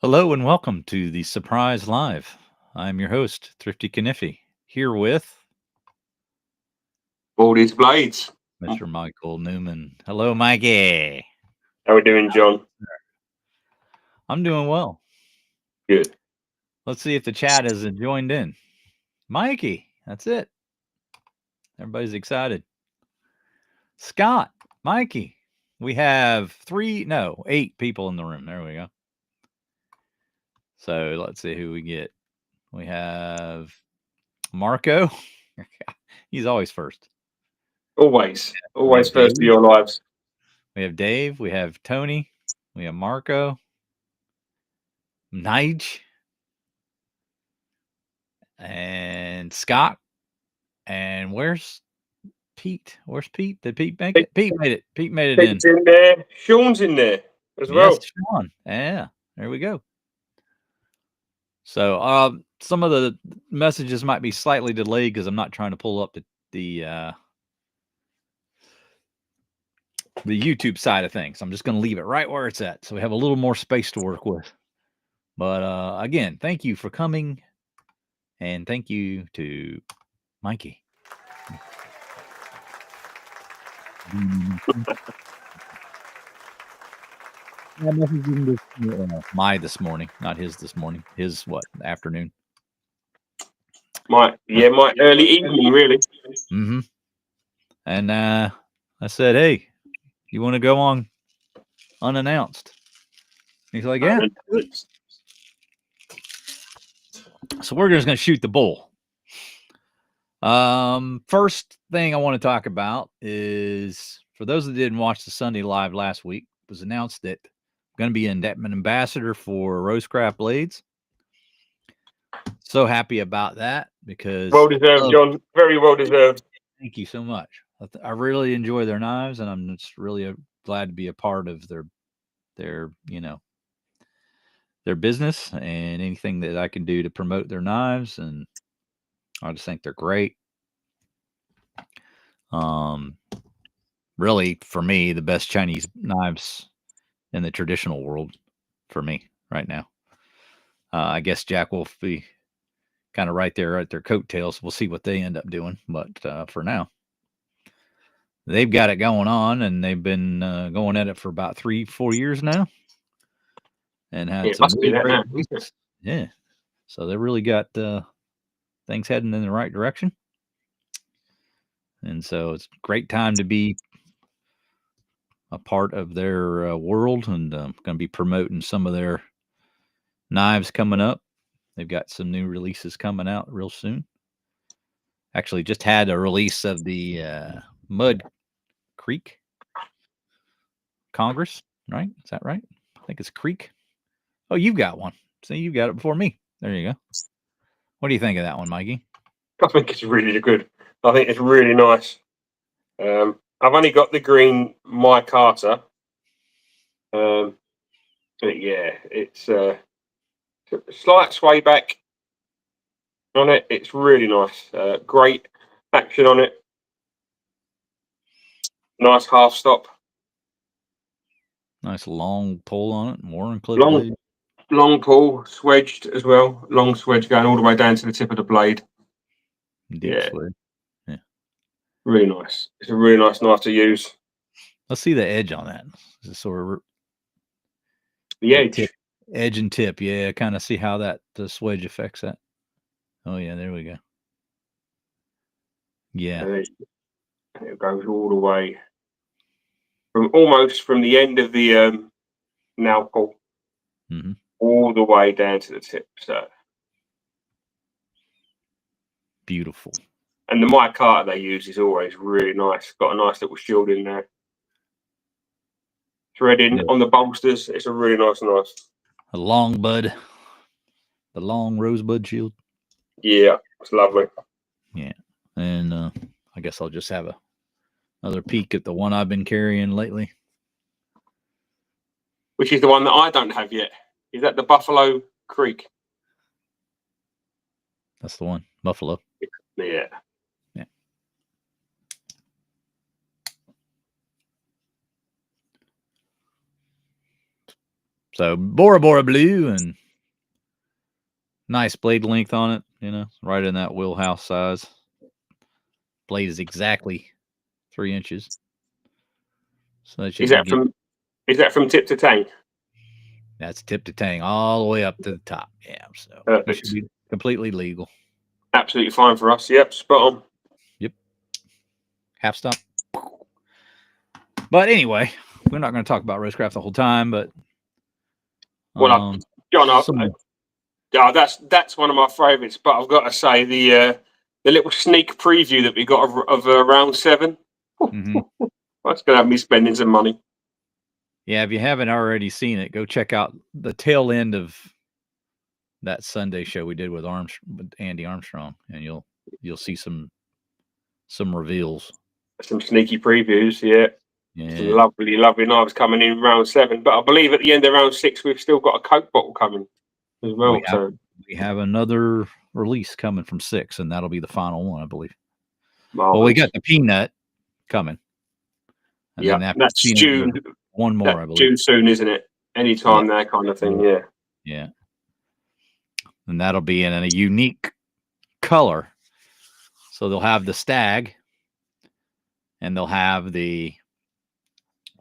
Hello and welcome to the Surprise Live. I'm your host, Thrifty Kaniffy, here with All these blades. Mr. Michael Newman. Hello, Mikey. How we doing, John? I'm doing well. Good. Let's see if the chat has joined in. Mikey, that's it. Everybody's excited. Scott, Mikey, we have 8 people in the room. There we go. So let's see who we get. We have Marco. He's always first. Always. We Always have first for Dave. your lives. We have Dave. We have Tony. We have Marco. Nige. And Scott. And where's Pete? Where's Pete? Did Pete make it? Pete made it. Pete made it in. Pete's in there. Sean's in there as Yes, well. Sean. Yeah, there we go. So some of the messages might be slightly delayed because I'm not trying to pull up the YouTube side of things. I'm just going to leave it right where it's at, so we have a little more space to work with. But again, thank you for coming, and thank you to Mikey. My this morning, not his this morning. His what? Afternoon. My early evening, really. Mm-hmm. And I said, "Hey, you want to go on unannounced?" He's like, "Yeah." So we're just going to shoot the bull. First thing I want to talk about is for those that didn't watch the Sunday Live last week, it was announced that I'm going to be an ambassador for Rosecraft Blades. So happy about that because well deserved, John. Very well deserved. Thank you so much. I really enjoy their knives, and I'm just really glad to be a part of their their business and anything that I can do to promote their knives. And I just think they're great. Really, for me, the best Chinese knives in the traditional world for me right now. I guess Jack will be kind of right there at their coattails. We'll see what they end up doing, but for now, they've got it going on, and they've been going at it for about 3-4 years now, and had some must be really that great now. releases. Yeah, so they really got things heading in the right direction, and so it's a great time to be a part of their world, and I'm going to be promoting some of their knives coming up. They've got some new releases coming out real soon. Actually, just had a release of the Mud Creek Congress, right? Is that right? I think it's Creek. Oh, you've got one. So you've got it before me. There you go. What do you think of that one, Mikey? I think it's really good. I think it's really nice. I've only got the green My Carter. But yeah, it's a slight sway back on it. It's really nice. Great action on it. Nice half stop. Nice long pull on it, more and clip blade. Long pull, swedged as well. Long swedge going all the way down to the tip of the blade. Deep swedge. Yeah. Really nice. It's a really nice knife to use. Let's see the edge on that. Just sort of the edge. Tip, edge and tip. Yeah, kind of see how that the swedge affects that. Oh yeah, there we go. Yeah. And it goes all the way from almost from the end of the nail pull all the way down to the tip. So beautiful. And the mic carter they use is always really nice. Got a nice little shield in there. Threading on the bolsters. It's a really nice knife. A long bud. The long rosebud shield. Yeah, it's lovely. Yeah. And I guess I'll just have another peek at the one I've been carrying lately. Which is the one that I don't have yet. Is that the Buffalo Creek? That's the one. Buffalo. Yeah. Yeah. So Bora Bora blue and nice blade length on it. You know, right in that wheelhouse size. Blade is exactly 3 inches. So that Is that from tip to tang? That's tip to tang all the way up to the top. Yeah, so it should Perfect. be completely legal. Absolutely fine for us. Yep, spot on. Yep. Half stop. But anyway, we're not going to talk about Racecraft the whole time, but John, that's one of my favourites. But I've got to say the little sneak preview that we got of round 7. mm-hmm. That's going to have me spending some money. Yeah, if you haven't already seen it, go check out the tail end of that Sunday show we did with Andy Armstrong, and you'll see some reveals. Some sneaky previews, yeah. Some lovely knives coming in round 7. But I believe at the end of round 6, we've still got a Coke bottle coming as well. We have another release coming from 6, and that'll be the final one, I believe. Marvelous. Well, we got the peanut coming. And then that's June. One more, I believe. June soon, isn't it? Anytime there kind of thing, yeah. Yeah. And that'll be in a unique color. So they'll have the stag, and they'll have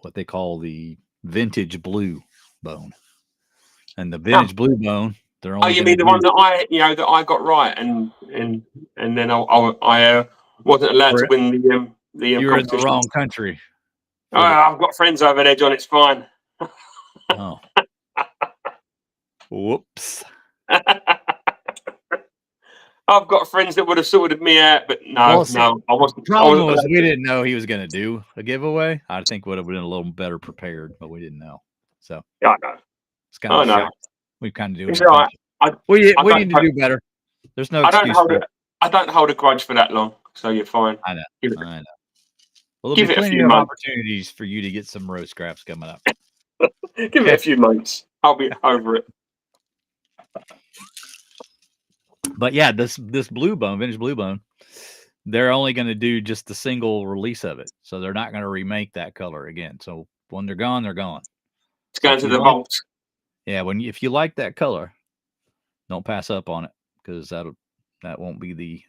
what they call the vintage blue bone. And the vintage blue bone, they're only. Oh, you mean the one that I got right, and then I wasn't allowed to win the You were in the wrong country. Oh, I've got friends over there, John. It's fine. Oh. Whoops. I've got friends that would have sorted me out, but no, I wasn't. The problem was we didn't know he was going to do a giveaway. I think would have been a little better prepared, but we didn't know. So yeah, I know. It's kind of shocked. We kind of do it. We need to do better. There's no excuse. I don't hold a grudge for that long, so you're fine. I know. Well, there'll be plenty of opportunities for you to get some road scraps coming up. Give it a few months. I'll be over it. But yeah, this blue bone, vintage blue bone, they're only going to do just the single release of it. So they're not going to remake that color again. So when they're gone, they're gone. It's going to the vault. Yeah, if you like that color, don't pass up on it, because that won't be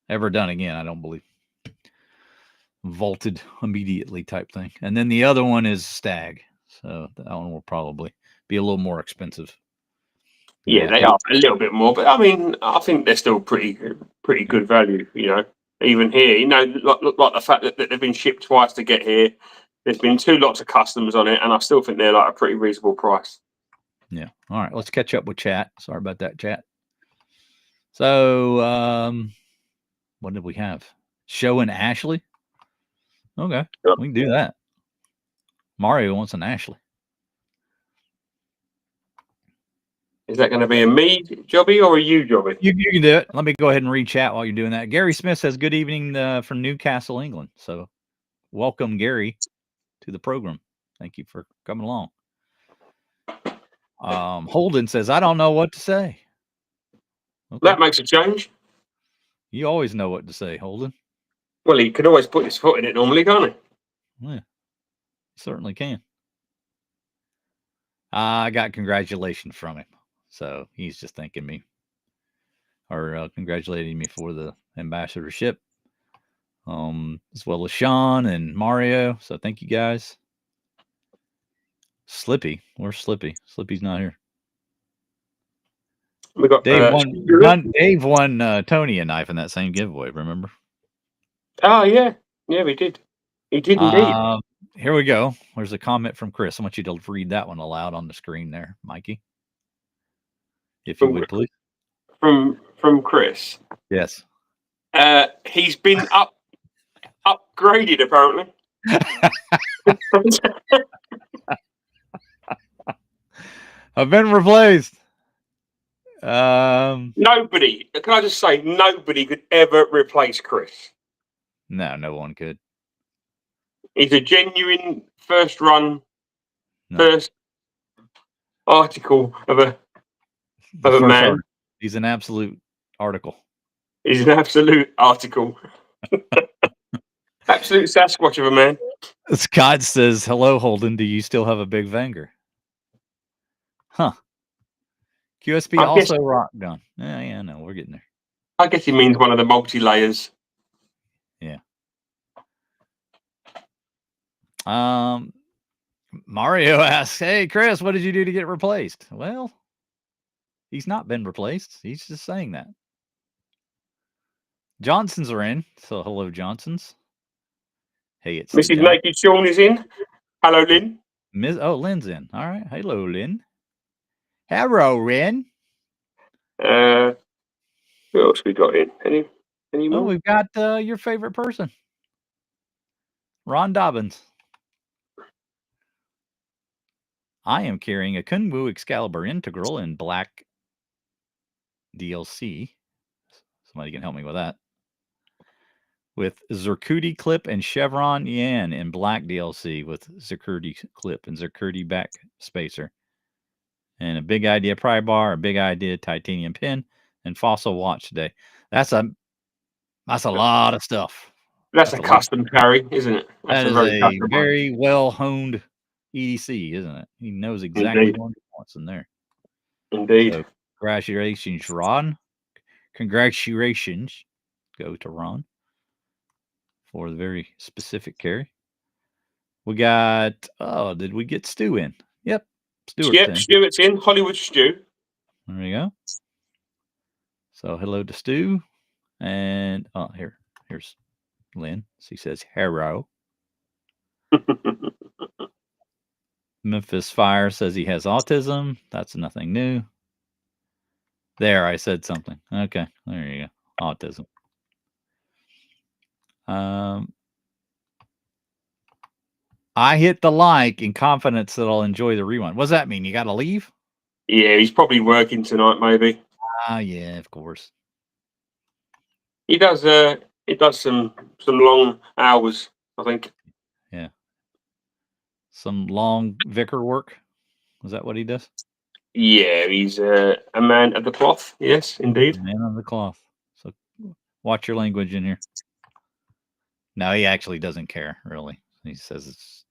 ever done again, I don't believe. Vaulted immediately type thing. And then the other one is stag. So that one will probably be a little more expensive. Yeah, they are a little bit more, but I mean, I think they're still pretty good value. Even here, like the fact that they've been shipped twice to get here. There's been 2 lots of customs on it, and I still think they're like a pretty reasonable price. Yeah. All right, let's catch up with chat. Sorry about that, chat. So, what did we have? Show and Ashley. Okay, we can do that. Mario wants an Ashley. Is that going to be a me jobby or a you jobby? You can do it. Let me go ahead and read chat while you're doing that. Gary Smith says, good evening from Newcastle, England. So welcome, Gary, to the program. Thank you for coming along. Holden says, I don't know what to say. Okay. That makes a change. You always know what to say, Holden. Well, he can always put his foot in it normally, can't he? Yeah, certainly can. I got congratulations from him. So he's just thanking me, or congratulating me for the ambassadorship, as well as Sean and Mario. So thank you guys. Slippy, where's Slippy? Slippy's not here. We got Dave won Tony a knife in that same giveaway. Remember? Oh yeah, we did. He did indeed. Here we go. There's a comment from Chris. I want you to read that one aloud on the screen there, Mikey. If you would, please. From Chris. Yes. He's been upgraded, apparently. I've been replaced. Nobody. Can I just say, nobody could ever replace Chris. No one could. He's a genuine first article of a man. Article. He's an absolute article. He's an absolute article. Absolute Sasquatch of a man. Scott says, hello, Holden. Do you still have a big Vanger? Huh. QSP I also guess, rock gun. Yeah, no, we're getting there. I guess he means one of the multi-layers. Yeah. Mario asks, "Hey, Chris, what did you do to get replaced?" Well, he's not been replaced. He's just saying that. Johnsons are in. So hello, Johnsons. Hey, it's the Mrs. John. Naked Sean is in. Hello, Lynn. Lynn's in. All right. Hello, Lynn. Hello, Lynn. Who else we got in? Any more? Oh, we've got your favorite person, Ron Dobbins. I am carrying a Kunwu Excalibur Integral in black DLC. Somebody can help me with that. With Zerkuti Clip and Chevron Yan in black DLC with Zerkuti Clip and Zerkuti back spacer. And a Big Idea pry bar, a Big Idea titanium pin, and Fossil watch today. That's a lot of stuff. That's a custom carry, isn't it? That's That is a very well honed EDC, isn't it? He knows exactly what he wants in there. Indeed. So, congratulations, Ron. Congratulations go to Ron for the very specific carry. We got, did we get Stu in? Yep. Stuart's in. Hollywood Stew. There we go. So hello to Stu. And here's Lynn. She says hello. Memphis Fire says he has autism. That's nothing new. There, I said something. Okay, there you go. Autism. I hit the like in confidence that I'll enjoy the rewind. What does that mean? You got to leave? Yeah, he's probably working tonight, maybe. Yeah, of course. He does. He does some long hours, I think. Yeah. Some long vicar work. Is that what he does? Yeah, he's a man of the cloth. Yes, indeed. A man of the cloth. So watch your language in here. No, he actually doesn't care, really. He says it's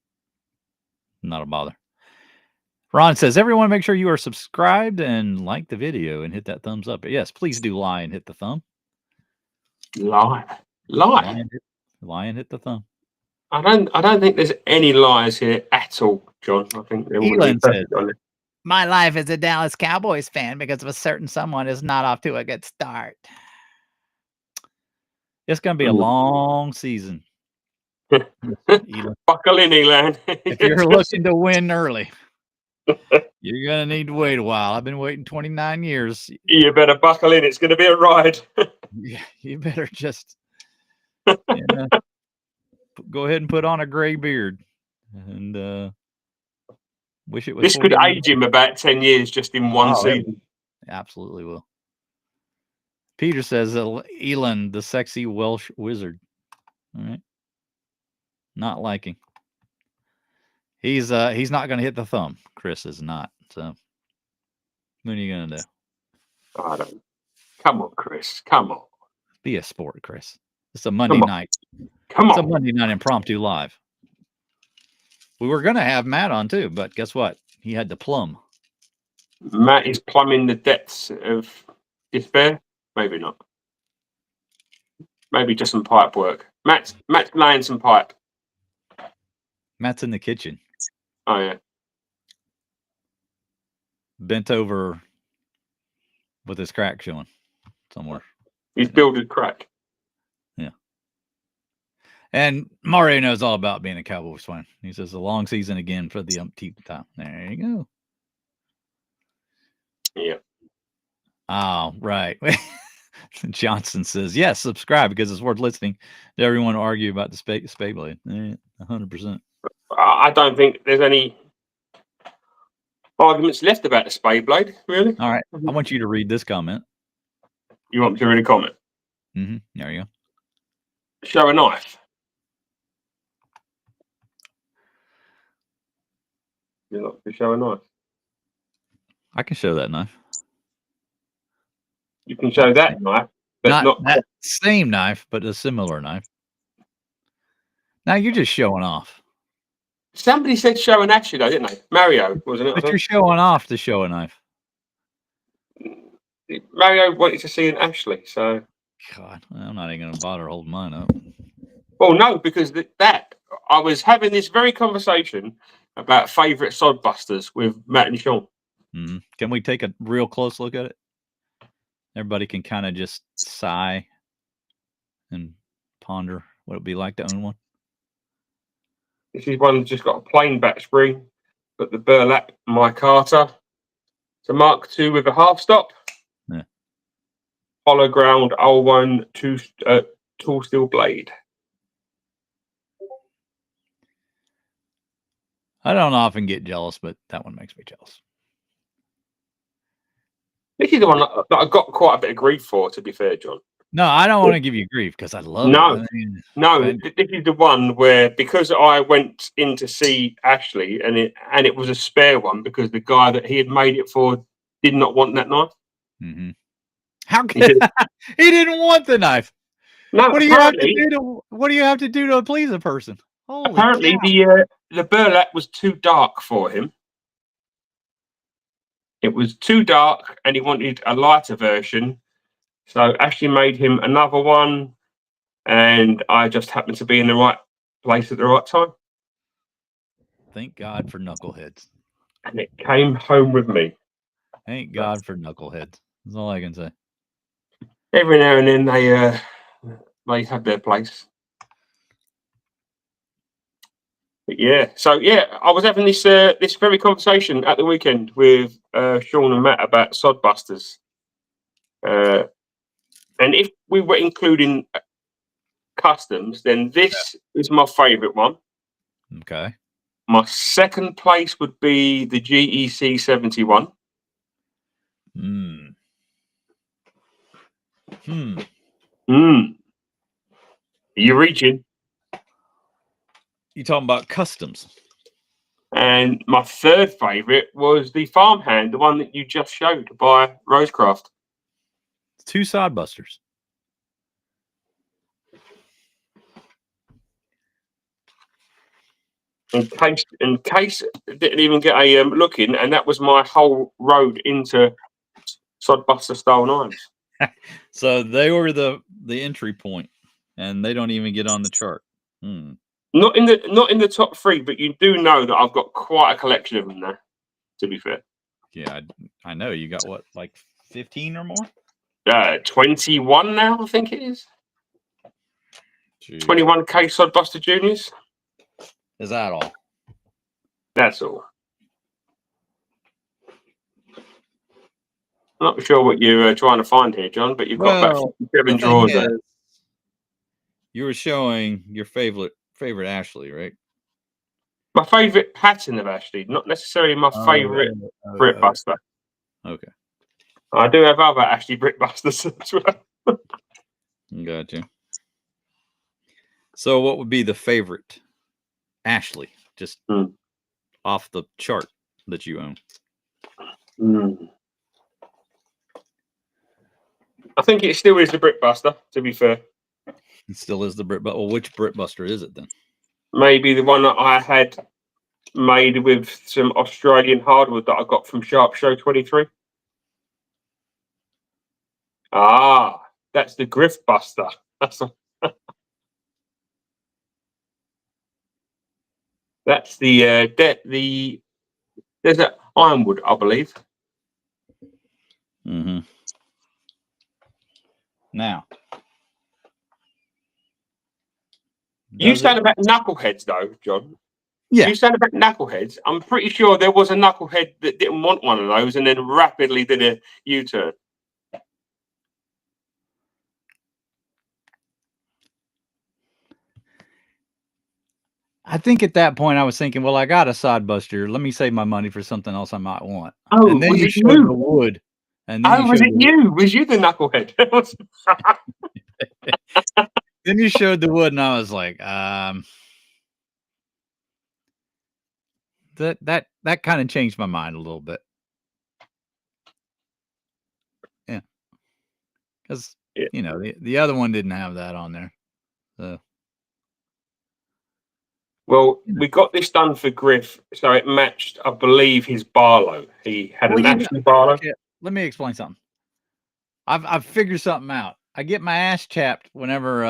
not a bother. Ron says, everyone make sure you are subscribed and like the video and hit that thumbs up. But yes, please do lie and hit the thumb. Lie. Hit the thumb. I don't think there's any lies here at all, John. I think they're all Elon says, my life as a Dallas Cowboys fan because of a certain someone is not off to a good start. It's going to be a long season. Buckle in, Elon. If you're looking to win early, you're going to need to wait a while. I've been waiting 29 years. You better buckle in. It's going to be a ride. You better just go ahead and put on a gray beard and wish it was. This could age him about 10 years just in one season. Absolutely will. Peter says, Elon, the sexy Welsh wizard. All right. Not liking. He's not going to hit the thumb. Chris is not. So what are you going to do? I don't. Come on, Chris. Come on. Be a sport, Chris. It's a Monday night. It's a Monday night impromptu live. We were going to have Matt on too, but guess what? He had to plumb. Matt is plumbing the depths of despair. Maybe not. Maybe just some pipe work. Matt's laying some pipe. Matt's in the kitchen. Oh, yeah. Bent over with his crack showing somewhere. He's building crack. Yeah. And Mario knows all about being a Cowboys fan. He says a long season again for the umpteenth time. There you go. Yeah. Oh, right. Johnson says, yes, subscribe because it's worth listening to everyone argue about the spade blade. 100%. I don't think there's any arguments left about the spade blade, really. All right. I want you to read this comment. You want me to read a comment? Mm-hmm. There you go. Show a knife. You like to show a knife? I can show that knife. You can show that knife, but not that same knife, but a similar knife. Now you're just showing off. Somebody said show and Ashley, though, didn't they? Mario, wasn't it? But you're showing off to show a knife. Mario wanted to see an Ashley, so. God, I'm not even going to bother holding mine up. Well, no, because I was having this very conversation about favourite sodbusters with Matt and Sean. Mm-hmm. Can we take a real close look at it? Everybody can kind of just sigh and ponder what it'd be like to own one. This is one that's just got a plain back spring, got the burlap micarta. It's a Mark II with a half stop. Yeah. Hollow ground L1 tool steel blade. I don't often get jealous, but that one makes me jealous. This is the one that I got quite a bit of grief for, to be fair, John. No, I don't want to give you grief because I love it. I mean, this is the one where, because I went in to see Ashley and it was a spare one because the guy that he had made it for did not want that knife. Mm-hmm. How can he didn't want the knife? No, what do you have to do what do you have to do to please a person? Holy apparently cow. the burlap was too dark for him. It was too dark and he wanted a lighter version. So Ashley made him another one, and I just happened to be in the right place at the right time. Thank God for knuckleheads. And it came home with me. Thank God for knuckleheads. That's all I can say. Every now and then they have their place. But yeah, so yeah, I was having this very conversation at the weekend with Sean and Matt about sodbusters. And if we were including customs, then this is my favourite one. Okay. My second place would be the GEC 71. You're reaching. You talking about customs? And my third favourite was the farmhand, the one that you just showed by Rosecraft. 2 sodbusters. In case didn't even get a look in, and that was my whole road into sodbuster style knives. So they were the entry point, and they don't even get on the chart. Not in the top 3, but you do know that I've got quite a collection of them there. To be fair. Yeah, I know you got what, like 15 or more. 21 now, I think it is. Jeez. 21K sodbuster juniors. Is that all? That's all. I'm not sure what you're trying to find here, John, but you've got about 57 drawers there. You were showing your favorite Ashley, right? My favourite pattern of Ashley, not necessarily my favourite Britbuster. Okay. I do have other Ashley Britbusters as well. Gotcha. So what would be the favorite Ashley, just off the chart that you own? I think it still is the Britbuster, to be fair. It still is the Britbuster. Well, which Britbuster is it then? Maybe the one that I had made with some Australian hardwood that I got from Sharp Show 23. Ah, that's the Griffbuster. That's that's the there's an ironwood, I believe. Now, you said about knuckleheads, though, John. Yeah. You said about knuckleheads. I'm pretty sure there was a knucklehead that didn't want one of those and then rapidly did a U-turn. I think at that point I was thinking, well, I got a sodbuster. Let me save my money for something else I might want. Oh, and then was you it showed you? the wood. And then was it you? Was you the knucklehead? Then you showed the wood, and I was like, that kind of changed my mind a little bit. Yeah, because you know the other one didn't have that on there. So Well, we got this done for Griff, so it matched, I believe, his Barlow. He had an Ashley Barlow. Okay, let me explain something. I've figured something out. I get my ass chapped whenever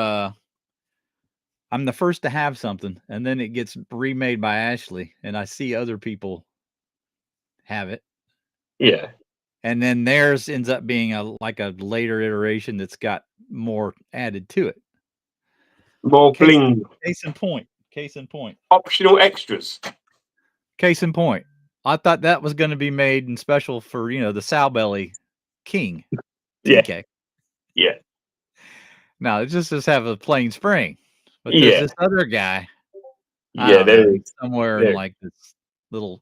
I'm the first to have something, and then it gets remade by Ashley, and I see other people have it. Yeah. And then theirs ends up being a later iteration that's got more added to it. More bling. Case in point. Optional extras. Case in point. I thought that was going to be made and special for, the Sowbelly King. TK. Yeah. Now, it just have a plain spring. But there's this other guy. Yeah, there is. Somewhere in like this little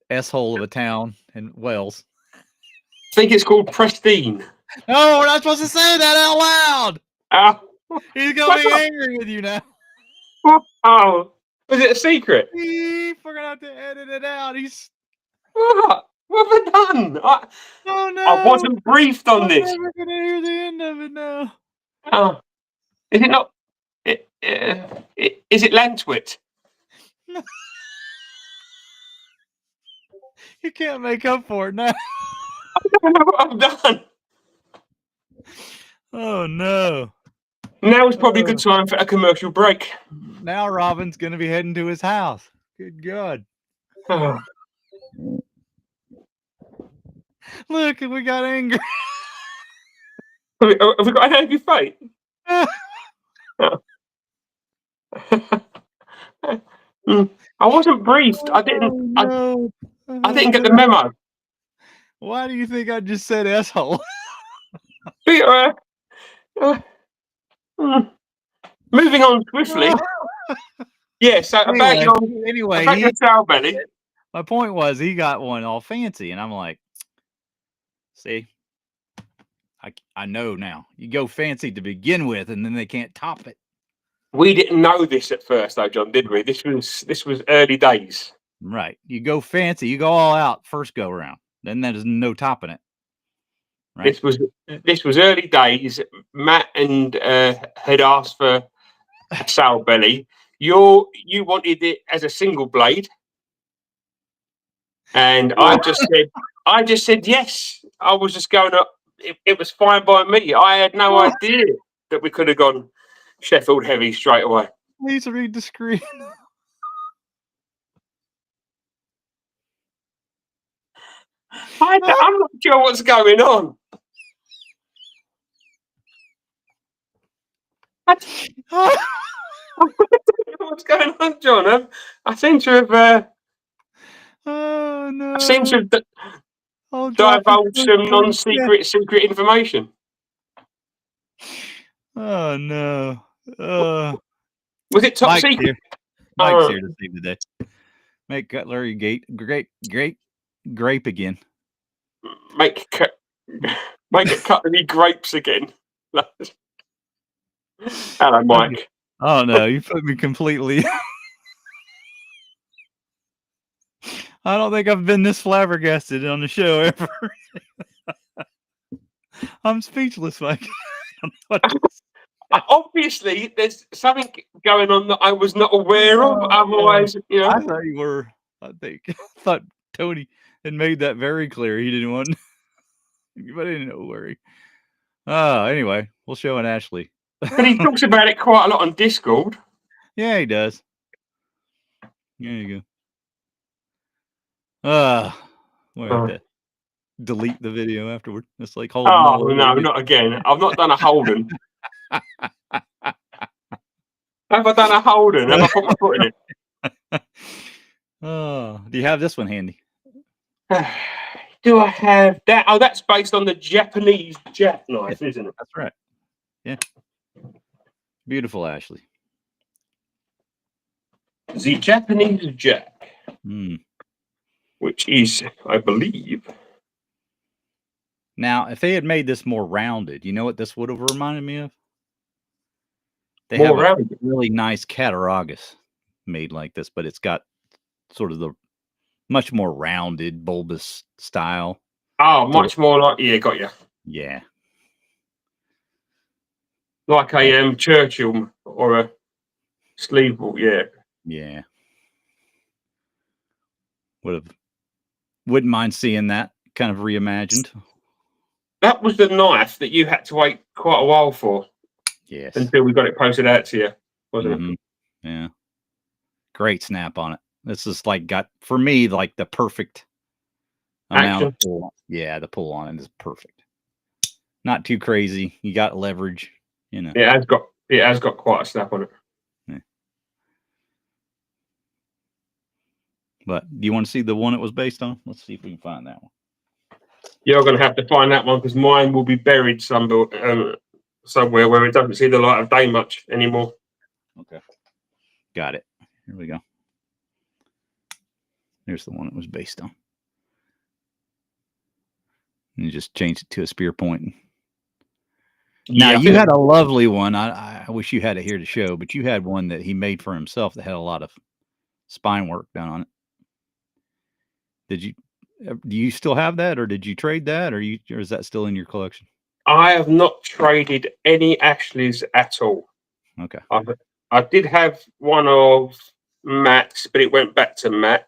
S-hole of a town in Wales. I think it's called Pristine. No, we're not supposed to say that out loud. He's going to be angry with you now. Oh, was it a secret? We're going to have to edit it out. What have I done? Oh, no. I wasn't briefed on this. I'm never going to hear the end of it now. Oh, is it not? Is it Lantwit? No. You can't make up for it now. I don't know what I've done. Oh, no. Now is probably a good time for a commercial break. Now Robin's going to be heading to his house. Good God. Oh. Look, we got anger. Have we got an angry fight? I wasn't briefed. I didn't. No. I didn't get the memo. Why do you think I just said asshole? Moving on swiftly. Yeah. So about your Sowbelly. My point was he got one all fancy, and I'm like, see, I know now. You go fancy to begin with, and then they can't top it. We didn't know this at first, though, John, did we? This was early days. Right. You go fancy. You go all out first go around. Then there's no topping it. Right. This was early days. Matt and had asked for a Sowbelly. You wanted it as a single blade, and I just said yes. I was just going up. It was fine by me. I had no idea that we could have gone Sheffield heavy straight away. Please read the screen. I'm not sure what's going on. What's going on, John? I seem to have. Oh no! I seem to have divulged some secret information. Oh no! Was it top secret? Mike's here to save the day. Make cutlery grape again. Make it cutlery grapes again. Hello, Mike. Oh no, you put me completely. I don't think I've been this flabbergasted on the show ever. I'm speechless, Mike. Obviously, there's something going on that I was not aware of. Otherwise, I thought you were. I thought Tony had made that very clear. He didn't want. But I didn't know worry. Anyway, we'll show an Ashley. But he talks about it quite a lot on Discord. Yeah, he does. There you go. We'll have to delete the video afterward. It's like Holden. Oh no, not again. I've not done a Holden. Have I done a Holden? Have I put my foot in it? Do you have this one handy? Do I have that? Oh, that's based on the Japanese jackknife, isn't it? That's right. Yeah. Beautiful, Ashley. The Japanese jack, which is, I believe. Now, if they had made this more rounded, you know what this would have reminded me of? They more have rounded. A really nice cattaraugus made like this, but it's got sort of the much more rounded, bulbous style. Oh, much more like, yeah, got you. Yeah. Like a Churchill or a Sleeve ball, yeah. Yeah. Wouldn't mind seeing that kind of reimagined. That was the knife that you had to wait quite a while for. Yes. Until we got it posted out to you, wasn't it? Yeah. Great snap on it. This is like for me, like the perfect amount of pull. Yeah, the pull on it is perfect. Not too crazy. You got leverage, you know. It has got quite a snap on it. Yeah. But do you want to see the one it was based on? Let's see if we can find that one. You're going to have to find that one because mine will be buried somewhere where it doesn't see the light of day much anymore. Okay. Got it. Here we go. Here's the one it was based on. And you just changed it to a spear point. Now, you had a lovely one. I wish you had it here to show, but you had one that he made for himself that had a lot of spine work done on it. Do you still have that, or did you trade that, or is that still in your collection? I have not traded any Ashleys at all. Okay. I did have one of Matt's, but it went back to Matt,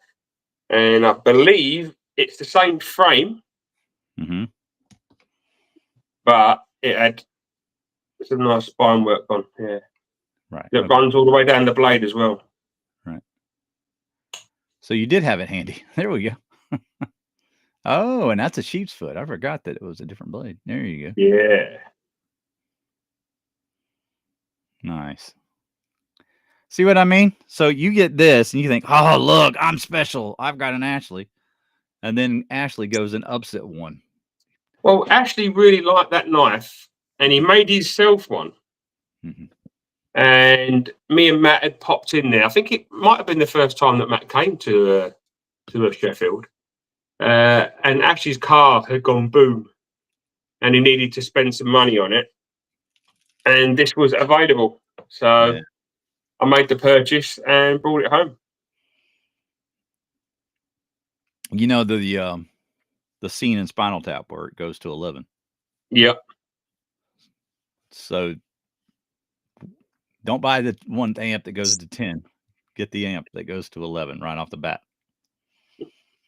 and I believe it's the same frame, but it had some nice spine work on. Yeah, right. It runs all the way down the blade as well. Right. So you did have it handy. There we go. Oh, and that's a sheep's foot. I forgot that it was a different blade. There you go. Yeah. Nice. See what I mean? So you get this and you think, oh, look, I'm special. I've got an Ashley. And then Ashley goes and ups it one. Well, Ashley really liked that knife and he made himself one. And me and Matt had popped in there. I think it might have been the first time that Matt came to Sheffield. And Ashley's car had gone boom and he needed to spend some money on it. And this was available. So I made the purchase and brought it home. You know, the scene in Spinal Tap where it goes to 11. Yep. So don't buy the one amp that goes to 10. Get the amp that goes to 11 right off the bat.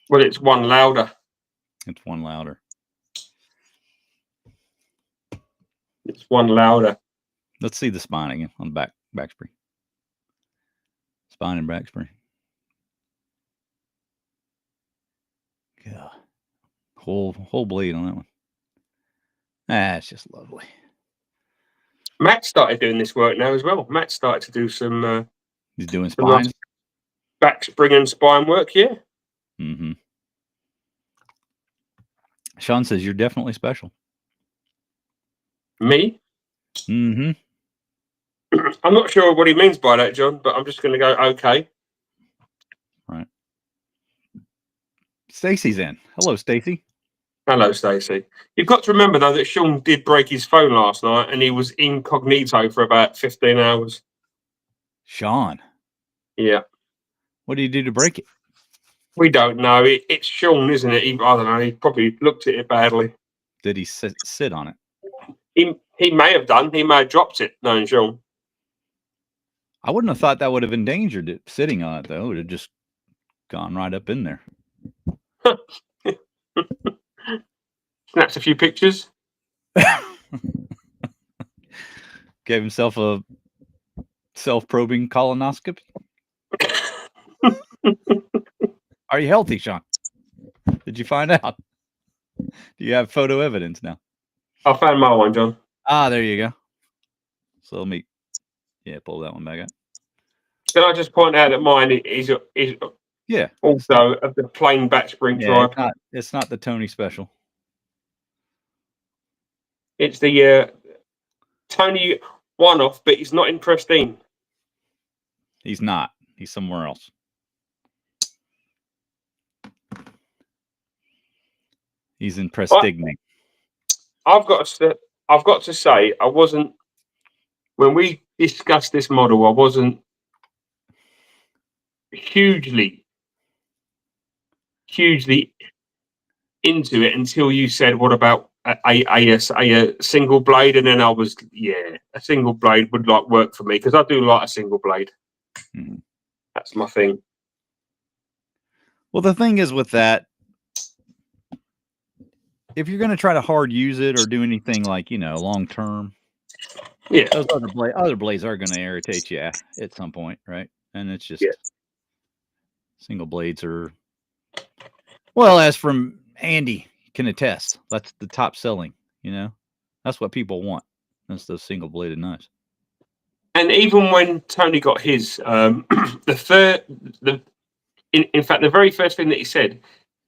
Well, it's one louder. It's one louder. It's one louder. Let's see the spine again on the back spring. Spine and back spring. Yeah. Whole blade on that one. It's just lovely. Matt started doing this work now as well. Matt started to do some. He's doing spine, back spring and spine work. Yeah. Sean says you're definitely special. Me? I'm not sure what he means by that, John, but I'm just going to go okay. Right. Stacy's in. Hello, Stacy. Hello, Stacy. You've got to remember, though, that Sean did break his phone last night and he was incognito for about 15 hours. Sean? Yeah. What did he do to break it? We don't know. It's Sean, isn't it? I don't know. He probably looked at it badly. Did he sit on it? He may have done. He may have dropped it, knowing Sean. I wouldn't have thought that would have endangered it sitting on it, though. It would have just gone right up in there. Snaps a few pictures. Gave himself a self-probing colonoscopy. Are you healthy, Sean? Did you find out? Do you have photo evidence now? I found my one, John. Ah, there you go. So let me, pull that one back up. Can I just point out that mine is also of the plain back spring drive. It's not the Tony special. It's the Tony one-off, but he's not in pristine. He's not. He's somewhere else. He's in Prestigny. I've got to say, I wasn't, when we discussed this model, I wasn't hugely into it until you said, what about a single blade? And then I was, a single blade would work for me because I do like a single blade. Mhm. That's my thing. Well, the thing is with that, if you're going to try to hard use it or do anything like, long term, Yeah, those other blades are going to irritate you at some point, right? And it's yeah. just single blades are, well, as from Andy can attest, that's the top selling, that's what people want. That's those single bladed knives. And even when Tony got his, in fact, the very first thing that he said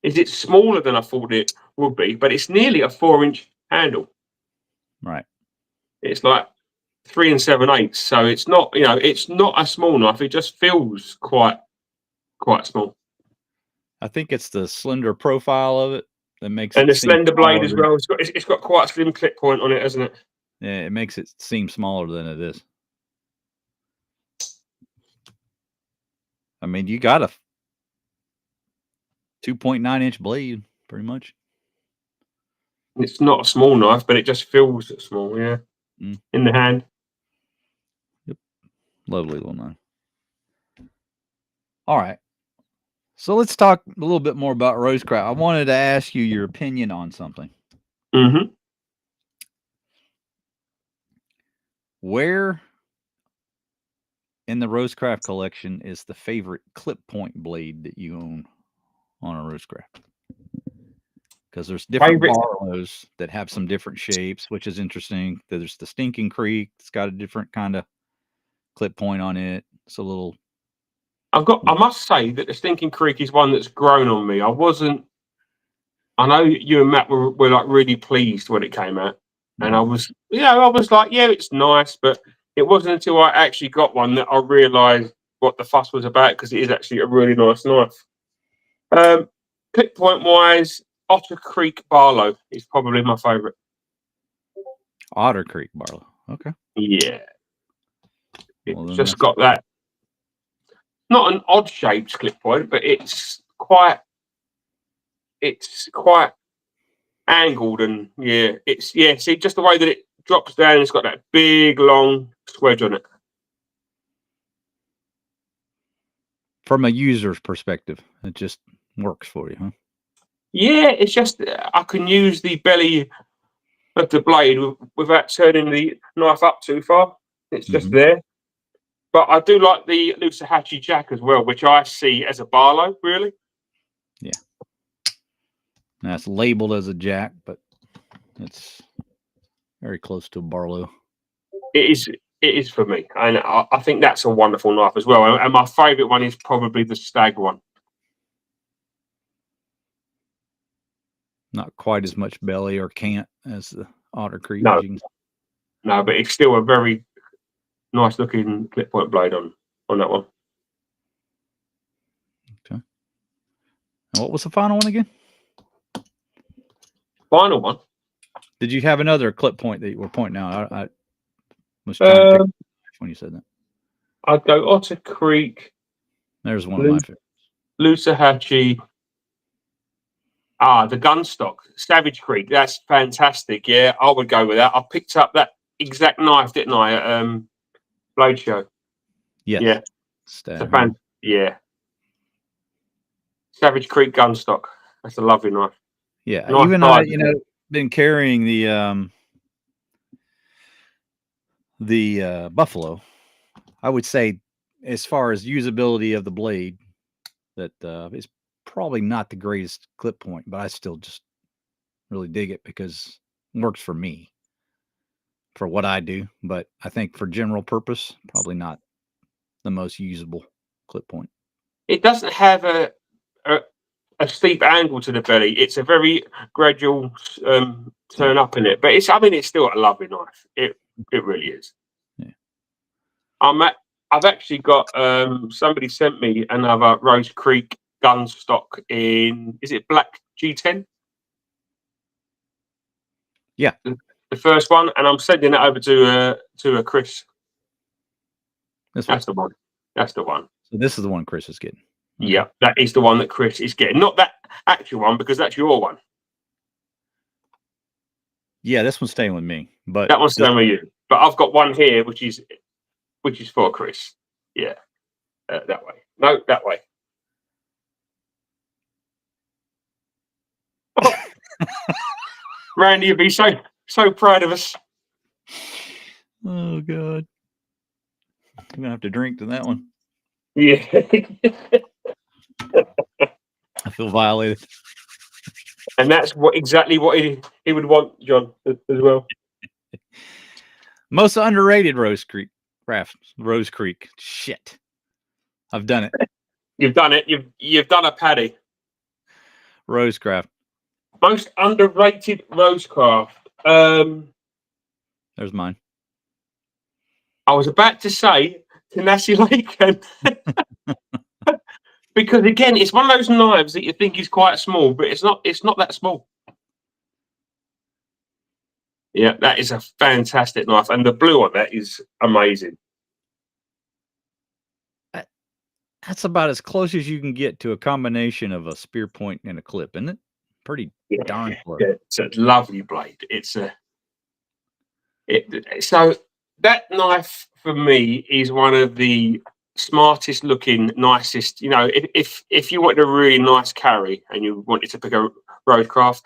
is it's smaller than I thought it would be, but it's nearly a 4-inch handle. Right. It's like 3 7/8, so it's not, it's not a small knife. It just feels quite small. I think it's the slender profile of it that makes And it the seem slender blade smaller as than, well. It's got quite a slim clip point on it, hasn't it? yeah, it makes it seem smaller than it is. I mean, you got a 2.9-inch blade, pretty much. It's not a small knife, but it just feels small, yeah. Mm. In the hand. Yep. Lovely little knife. All right. So let's talk a little bit more about Rosecraft. I wanted to ask you your opinion on something. Mm-hmm. Where in the Rosecraft collection is the favorite clip point blade that you own on a Rosecraft? Because there's different Favorite. Barlows that have some different shapes, which is interesting. There's the Stinking Creek. It's got a different kind of clip point on it. It's a little. I must say that the Stinking Creek is one that's grown on me. I know you and Matt were like really pleased when it came out. And I was like, yeah, it's nice, but it wasn't until I actually got one that I realised what the fuss was about, because it is actually a really nice knife. Clip point wise, Otter Creek Barlow is probably my favourite. Otter Creek Barlow. Okay. Yeah. Well, It's then just got that, not an odd shaped clip point, but it's quite angled, and see, just the way that it drops down, it's got that big long swedge on it. from a user's perspective, it just works for you, huh? Yeah, it's just I can use the belly of the blade without turning the knife up too far. It's just there. But I do like the Lusahatchee Jack as well, which I see as a Barlow, really. Yeah. Now it's labeled as a Jack, but it's very close to a Barlow. It is for me, and I think that's a wonderful knife as well. And my favourite one is probably the Stag one. Not quite as much belly or cant as the Otter Creek. No, but it's still a very nice looking clip point blade on that one. Okay. And what was the final one again? Final one. Did you have another clip point that you were pointing out? I was trying to pick when you said that. I'd go Otter Creek. There's one of my favorites. Lusahatchee. The Gunstock, Savage Creek. That's fantastic. Yeah, I would go with that. I picked up that exact knife, didn't I, at Blade Show? Yes. Yeah. Yeah. Savage Creek Gunstock. That's a lovely knife. Yeah. Nice Even though been carrying the Buffalo, I would say, as far as usability of the blade, that is probably not the greatest clip point, but I still just really dig it because it works for me, for what I do. But I think for general purpose, probably not the most usable clip point. It doesn't have a steep angle to the belly. It's a very gradual turn up in it, but it's still a lovely knife. It really is. Yeah. I've actually got somebody sent me another Rose Creek Gunstock in, is it black G10? Yeah, the first one, and I'm sending it over to Chris. That's the one. That's the one. So this is the one Chris is getting. Okay. Yeah, that is the one that Chris is getting. Not that actual one, because that's your one. Yeah, this one's staying with me, but that one's staying with you. But I've got one here, which is for Chris. Yeah. That way. No, that way. Oh. Randy, you'd be so proud of us. Oh God, I'm gonna have to drink to that one. Yeah. I feel violated. And that's exactly what he would want, John, as well. Most underrated Rose Creek craft. Rose Creek. Shit. I've done it. You've done it. You've done a paddy. Rosecraft. Most underrated Rosecraft. There's mine. I was about to say Kaniffy Lake. Because again, it's one of those knives that you think is quite small, but it's not that small. Yeah, that is a fantastic knife, and the blue on that is amazing. That's about as close as you can get to a combination of a spear point and a clip, isn't it? Pretty darn close. Yeah, it's a lovely blade. So that knife for me is one of the smartest looking, nicest. You know, if you wanted a really nice carry and you wanted to pick a Roadcraft,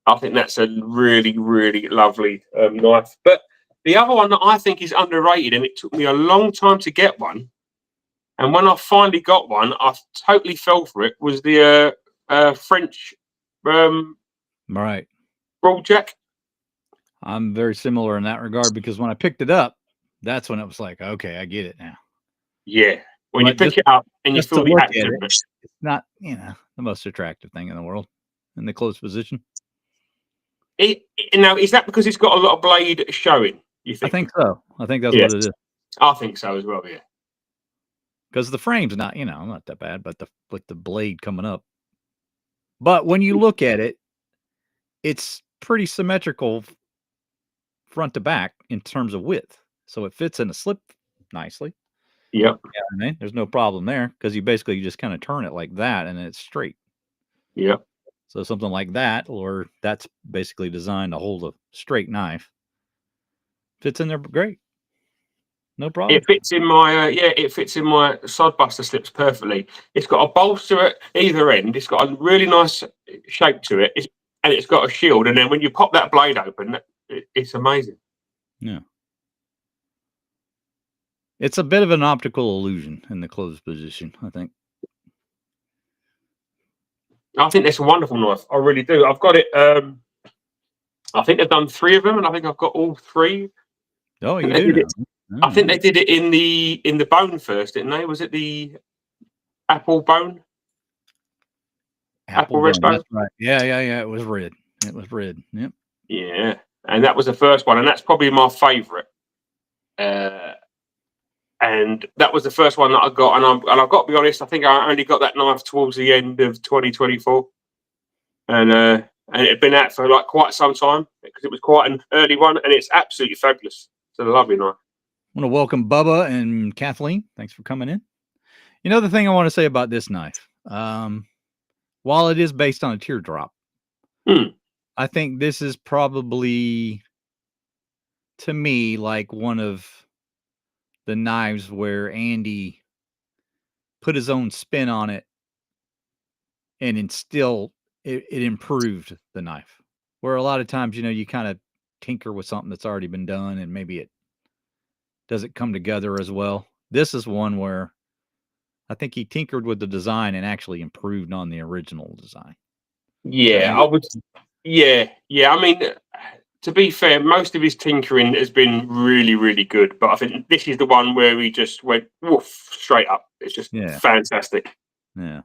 I think that's a really, really lovely knife. But the other one that I think is underrated, and it took me a long time to get one, and when I finally got one, I totally fell for it, was the French right Broadjack. I'm very similar in that regard, because when I picked it up, that's when it was like, okay, I get it now. Yeah. When you pick it up and you feel the action. It's not, the most attractive thing in the world in the close position. Now, is that because it's got a lot of blade showing, you think? I think so. I think that's what it is. I think so as well, yeah. Because the frame's not, not that bad, but the blade coming up. But when you look at it, it's pretty symmetrical front to back in terms of width. So it fits in a slip nicely. Yep. Yeah, there's no problem there, because you basically just kind of turn it like that and it's straight. Yep. So something like that, or that's basically designed to hold a straight knife, fits in there great. No problem. It fits in my it fits in my sodbuster slips perfectly. It's got a bolster at either end. It's got a really nice shape to it, and it's got a shield. And then when you pop that blade open, it's amazing. Yeah. It's a bit of an optical illusion in the closed position, I think. I think that's a wonderful knife. I really do. I've got it. I think they've done 3 of them, and I think I've got all 3. Oh, you do? I think they did it in the bone first, didn't they? Was it the apple bone? Apple red bone. That's right. Yeah. It was red. Yep. Yeah, and that was the first one, and that's probably my favourite. And that was the first one that I got, and I've got to be honest, I think I only got that knife towards the end of 2024, and it had been out for like quite some time, because it was quite an early one, and it's absolutely fabulous. It's a lovely knife. I want to welcome Bubba and Kathleen. Thanks for coming in. The thing I want to say about this knife, while it is based on a teardrop, I think this is probably, to me, like one of the knives where Andy put his own spin on it, and it improved the knife. Where a lot of times, you kind of tinker with something that's already been done, and maybe it doesn't come together as well. This is one where I think he tinkered with the design and actually improved on the original design. Yeah, I would. Yeah. I mean, to be fair, most of his tinkering has been really, really good. But I think this is the one where he just went woof straight up. It's just fantastic. Yeah.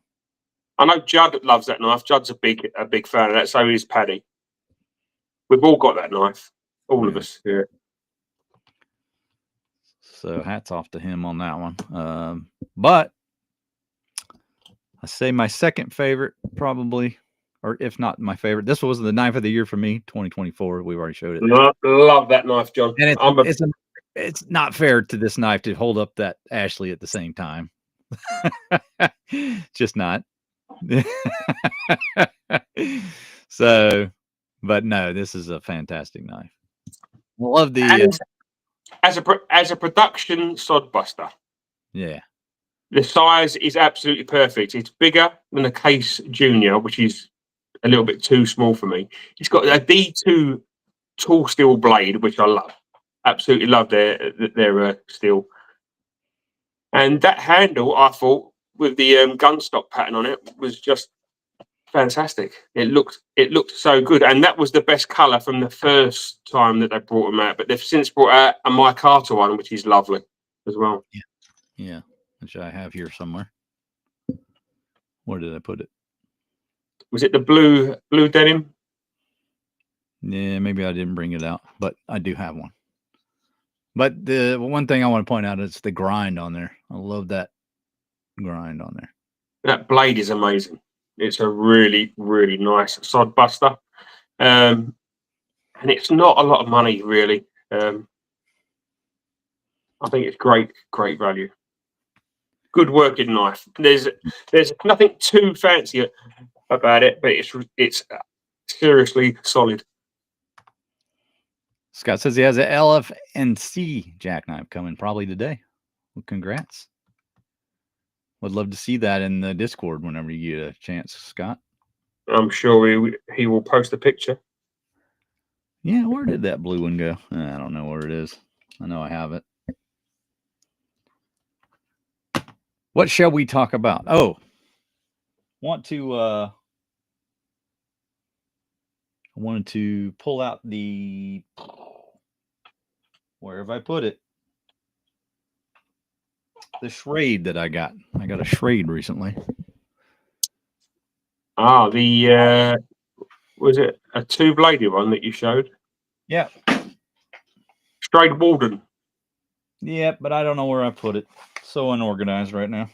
I know Judd loves that knife. Judd's a big fan of that. So is Paddy. We've all got that knife. All of us. Yeah. So hats off to him on that one. But I say my second favorite, probably, or if not my favorite. This was the knife of the year for me, 2024. We've already showed it. Love that knife, John. And it's not fair to this knife to hold up that Ashley at the same time. Just not. So, but no, this is a fantastic knife. Love the as a production sodbuster. Yeah. The size is absolutely perfect. It's bigger than a Case Junior, which is a little bit too small for me. It's got a D2 tall steel blade, which I love. Absolutely love their steel. And that handle, I thought, with the gun stock pattern on it, was just fantastic. It looked so good, and that was the best colour from the first time that they brought them out. But they've since brought out a My Carter one, which is lovely as well. Yeah, which I have here somewhere. Where did I put it? Was it the blue denim? Yeah, maybe I didn't bring it out, but I do have one. But the one thing I want to point out is the grind on there. I love that grind on there. That blade is amazing. It's a really, really nice sod buster. And it's not a lot of money, really. I think it's great value. Good working knife. There's nothing too fancy about it, but it's seriously solid. Scott says he has an LF&C jackknife coming probably today. Well, congrats. Would love to see that in the Discord whenever you get a chance, Scott. I'm sure he will post a picture. Yeah, where did that blue one go? I don't know where it is. I know I have it. What shall we talk about? Oh, I wanted to pull out where have I put it? The Schrade that I got. I got a Schrade recently. Was it a two-bladed one that you showed? Yeah. Straight Walden. Yeah, but I don't know where I put it. So unorganized right now.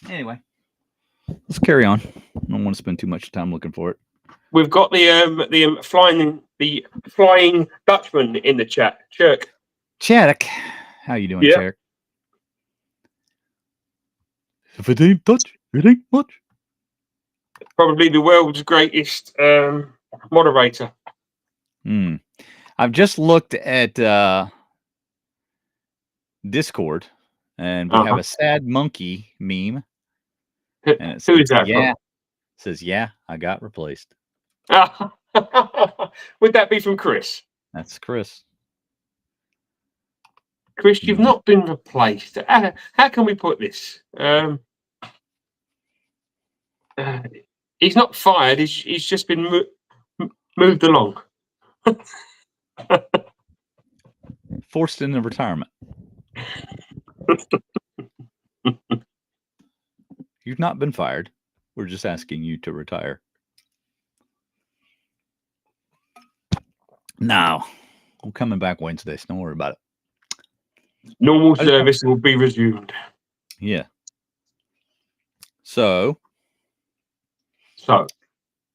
Anyway, let's carry on. I don't want to spend too much time looking for it. We've got the flying Dutchman in the chat. Chaddock, how you doing, Yeah. Chaddock? If it ain't Dutch, it ain't much. Probably the world's greatest moderator. I've just looked at Discord, and we have a sad monkey meme. And it says, Who is that? Yeah. It says, yeah, I got replaced. Would that be from Chris? That's Chris. Chris, you've not been replaced. How can we put this? He's not fired. He's just been moved along. Forced into retirement. You've not been fired. We're just asking you to retire. No, we're coming back Wednesday, so don't worry about it. Normal service will be resumed. Yeah. So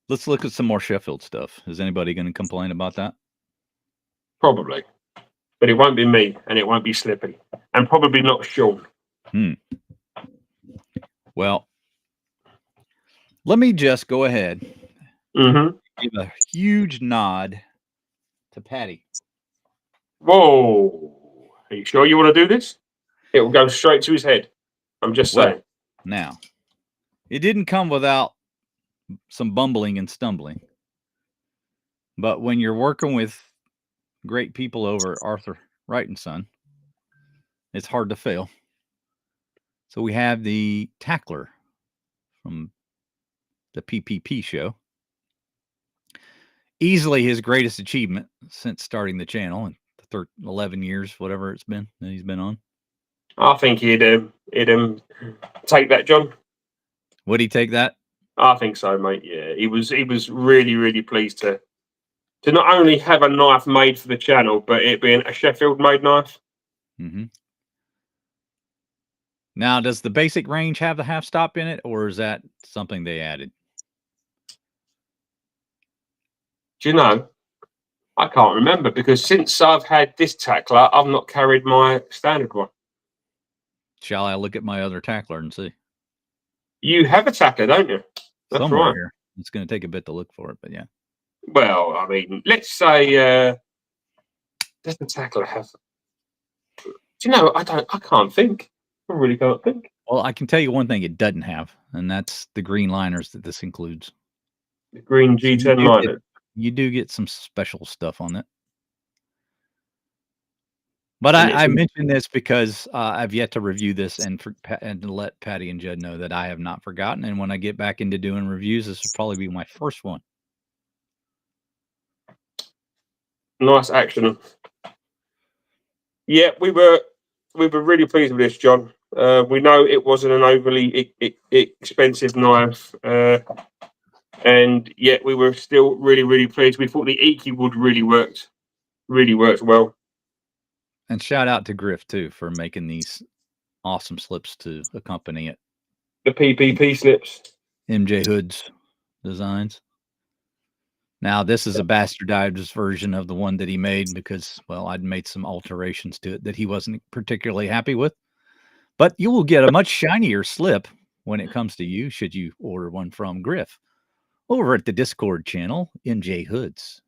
let's look at some more Sheffield stuff. Is anybody going to complain about that? Probably. But it won't be me, and it won't be Slippy, and probably not Sean. Well, let me just go ahead and give a huge nod to Patty. Whoa. Are you sure you want to do this? It will go straight to his head. I'm just saying. Now, it didn't come without some bumbling and stumbling. But when you're working with great people over Arthur Wright and Son, it's hard to fail. So we have the tackler from the PPP show. Easily his greatest achievement since starting the channel in 11 years, whatever it's been that he's been on. I think he'd take that, John. Would he take that? I think so, mate. Yeah, he was really, really pleased to not only have a knife made for the channel, but it being a Sheffield-made knife. Mm-hmm. Now, does the basic range have the half stop in it, or is that something they added? Do you know? I can't remember, because since I've had this tackler, I've not carried my standard one. Shall I look at my other tackler and see? You have a tackler, don't you? That's somewhere right. Here. It's going to take a bit to look for it, but yeah. Well, I mean, let's say does the tackler have? Do you know? I can't think. I really can't think. Well, I can tell you one thing it doesn't have, and that's the green liners that this includes. The green So G10 liner. you do get some special stuff on it. But And it's I mentioned this because I've yet to review this and to let Patty and Judd know that I have not forgotten. And when I get back into doing reviews, this will probably be my first one. nice action. Yeah, we were really pleased with this, John. We know it wasn't an overly expensive knife, and yet we were still really pleased. We thought the Iki wood really worked well. And shout out to Griff too for making these awesome slips to accompany it. The PPP slips. MJ Hood's designs. Now this is a bastardized version of the one that he made because, well, I'd made some alterations to it that he wasn't particularly happy with. But you will get a much shinier slip when it comes to you, should you order one from Griff over at the Discord channel, MJ Hoods.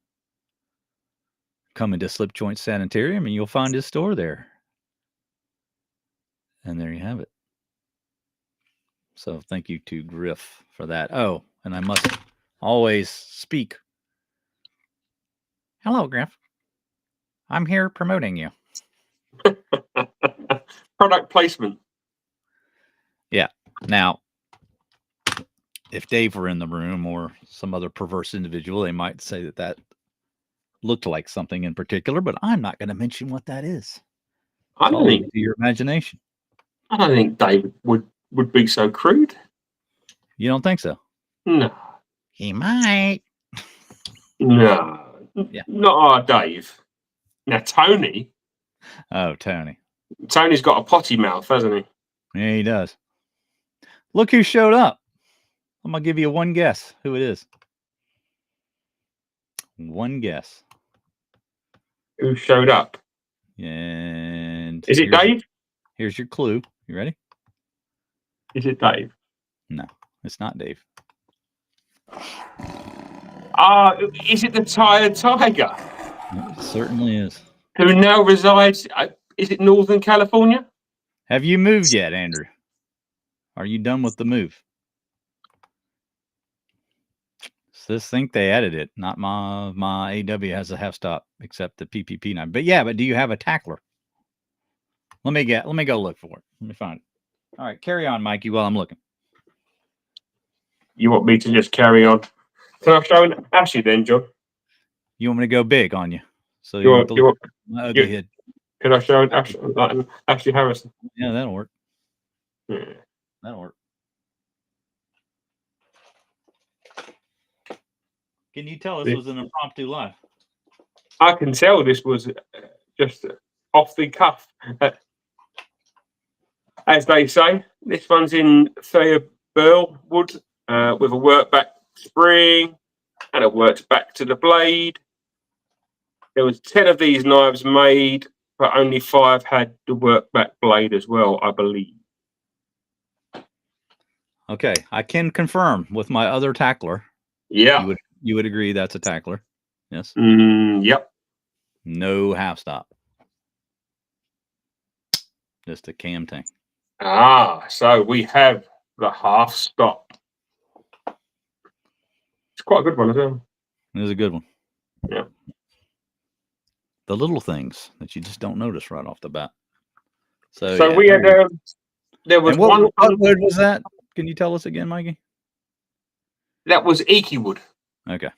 Come into Slip Joint Sanitarium and you'll find his store there. And there you have it. So thank you to Griff for that. Oh, and I must always speak. Hello, Griff. I'm here promoting you. Product placement. Yeah. Now, if Dave were in the room or some other perverse individual, they might say that that looked like something in particular, but I'm not going to mention what that is. I don't think to your imagination. I don't think David would be so crude. You don't think so? No. He might. No. Yeah. Not our Dave. Now Tony. Oh, Tony. Tony's got a potty mouth, hasn't he? Yeah, he does. Look who showed up. I'm going to give you one guess who it is. One guess. Who showed up? And is it Dave? Here's your clue. You ready? Is it Dave? No, it's not Dave. Is it the Tired Tiger? It certainly is. Who now resides, is it Northern California? Have you moved yet, Andrew? Are you done with the move? This think they added it. Not my AW has a half stop except the PPP 9. But yeah, but do you have a tackler? Let me go look for it. Let me find it. All right, carry on, Mikey, while I'm looking. You want me to just carry on? Can I show Ashley then, John? You want me to go big on you? So you want my ugly head. Can I show Ashley Harrison? Yeah, that'll work. Yeah. That'll work. Can you tell this was an impromptu live? I can tell this was just off the cuff. As they say, this one's in Thayer Burl wood with a work back spring and it works back to the blade. There was 10 of these knives made, but only 5 had the work back blade as well, I believe. Okay, I can confirm with my other tackler. Yeah. You would agree that's a tackler? Yes. Yep. No half stop. Just a cam tank. So we have the half stop. It's quite a good one as well. It is a good one. Yeah. The little things that you just don't notice right off the bat. So yeah, we had there was what one. What wood was that? Can you tell us again, Mikey? That was Iki wood. Okay.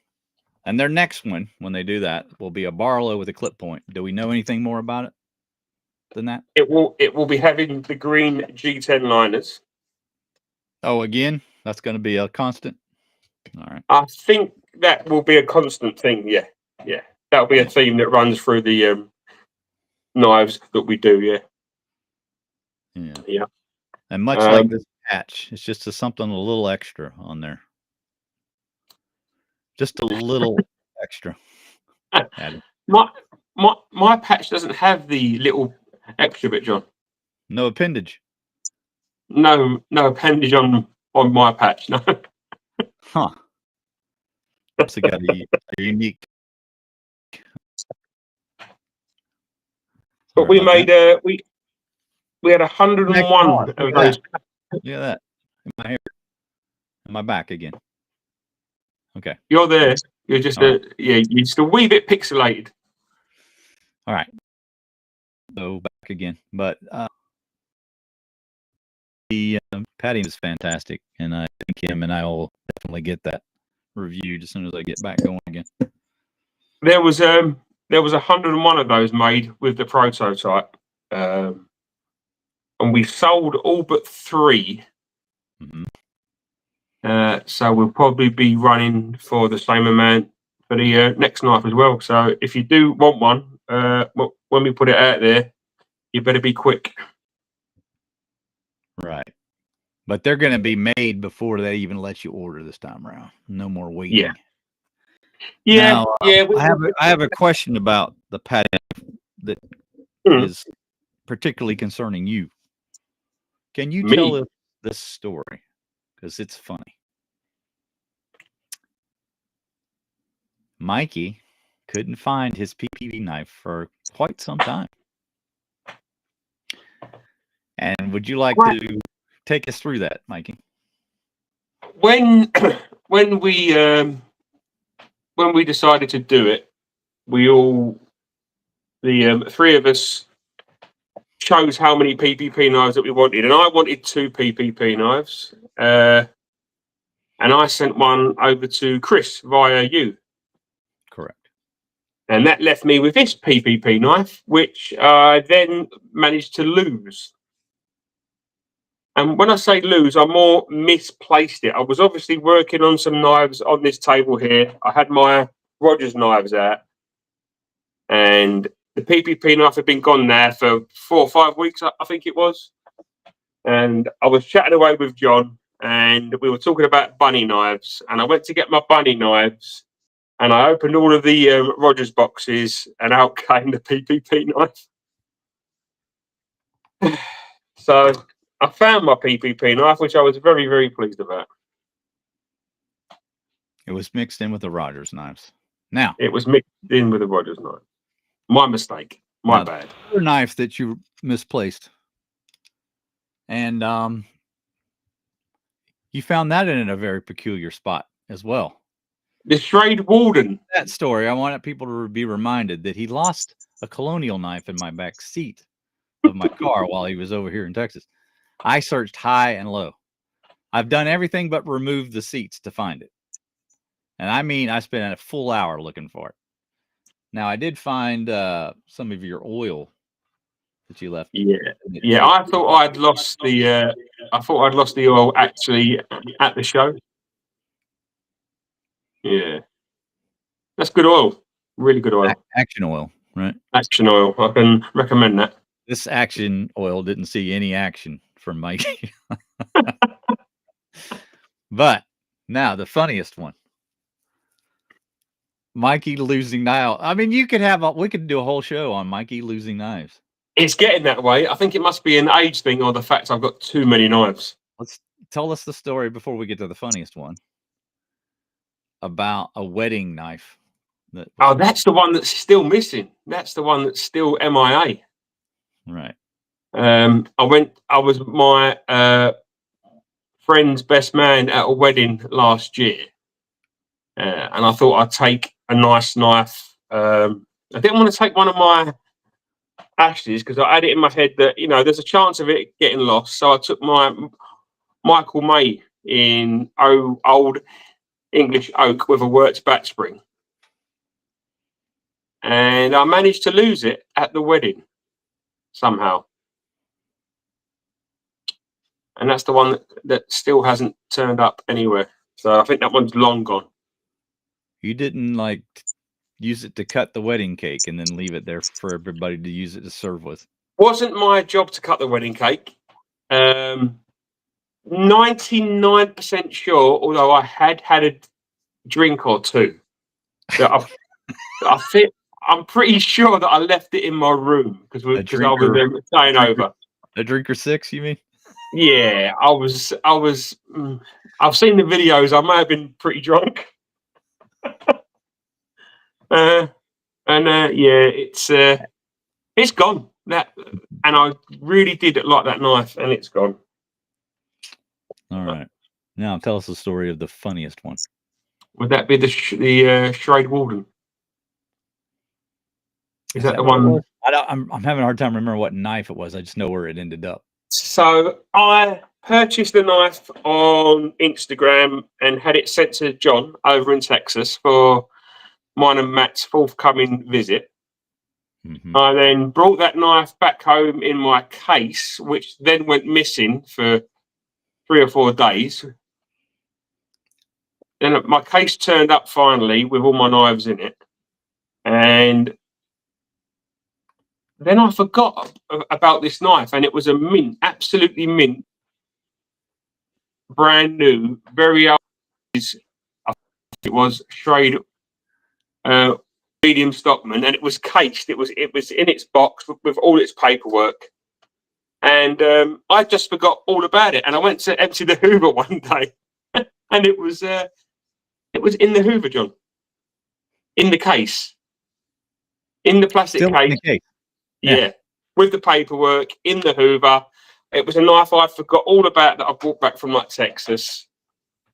And their next one, when they do that, will be a Barlow with a clip point. Do we know anything more about it than that? It will be having the green G10 liners. Oh, again, that's going to be a constant. All right. I think that will be a constant thing. Yeah. That'll be a theme that runs through the knives that we do. Yeah. And much like this patch, it's just something a little extra on there. Just a little extra. My patch doesn't have the little extra bit, John. No appendage. No appendage on my patch. No. Huh. It's got a unique. But we made We had 101 of those. Look at that. In my hair. In my back again. Okay. You're there. You're just All right. you're just a wee bit pixelated. All right. So back again, but the padding is fantastic, and I think him and I will definitely get that reviewed as soon as I get back going again. There was 101 of those made with the prototype, and we sold all but 3. Mm-hmm. So we'll probably be running for the same amount for the next knife as well. So if you do want one, when we put it out there, you better be quick. Right. But they're going to be made before they even let you order this time around. No more waiting. Yeah. Yeah. Now, yeah. I have a question about the padding that is particularly concerning you. Can you tell us this story? Because it's funny. Mikey couldn't find his PPV knife for quite some time. And would you like to take us through that, Mikey? When we decided to do it, we all, the 3 of us, chose how many PPP knives that we wanted, and I wanted 2 PPP knives, and I sent one over to Chris via you. Correct. And that left me with this PPP knife, which I then managed to lose. And when I say lose, I more misplaced it. I was obviously working on some knives on this table here. I had my Rogers knives out, and the PPP knife had been gone there for 4 or 5 weeks, I think it was. And I was chatting away with John, and we were talking about bunny knives. And I went to get my bunny knives, and I opened all of the Rogers boxes, and out came the PPP knife. So I found my PPP knife, which I was very, very pleased about. It was mixed in with the Rogers knives. Now, it was mixed in with the Rogers knife. My mistake. My bad. The other knife that you misplaced, and you found that in a very peculiar spot as well. The Strayed Walden. That story, I want people to be reminded that he lost a Colonial knife in my back seat of my car while he was over here in Texas. I searched high and low. I've done everything but remove the seats to find it. And I mean, I spent a full hour looking for it. Now, I did find some of your oil that you left. Yeah. I thought I'd lost the. I thought I'd lost the oil actually at the show. Yeah, that's good oil. Really good oil. Action oil, right? Action oil. I can recommend that. This action oil didn't see any action from Mikey. But now the funniest one. Mikey losing knives. I mean, we could do a whole show on Mikey losing knives. It's getting that way. I think it must be an age thing or the fact I've got too many knives. Let's tell us the story before we get to the funniest one about a wedding knife. That's the one that's still missing. That's the one that's still MIA. Right. I was my friend's best man at a wedding last year. And I thought I'd take a nice knife. I didn't want to take one of my ashes because I had it in my head that, there's a chance of it getting lost. So I took my Michael May in old English oak with a Wirtz back spring. And I managed to lose it at the wedding somehow. And that's the one that still hasn't turned up anywhere. So I think that one's long gone. You didn't use it to cut the wedding cake and then leave it there for everybody to use it to serve with? Wasn't my job to cut the wedding cake. 99% sure, although I had a drink or two, that I'm pretty sure that I left it in my room because I was staying over. A drink or 6, you mean? Yeah, I was. I've seen the videos. I may have been pretty drunk. Yeah, it's gone. and I really did like that knife, and it's gone. All right. Now tell us the story of the funniest one. Would that be the Shrade Walden? Is that the what it one? was? I'm having a hard time remembering what knife it was. I just know where it ended up. So I purchased the knife on Instagram and had it sent to John over in Texas for mine and Matt's forthcoming visit. Mhm. I then brought that knife back home in my case, which then went missing for 3 or 4 days. Then my case turned up finally with all my knives in it. And then I forgot about this knife, and it was a mint, absolutely mint, brand new, very old. It was Shrade medium Stockman, and it was cased. It was in its box with all its paperwork. And I just forgot all about it. And I went to empty the Hoover one day, and it was in the Hoover, John, in the case, in the plastic Still in case. the case. Yeah, with the paperwork in the Hoover. It was a knife I forgot all about that I brought back from like Texas.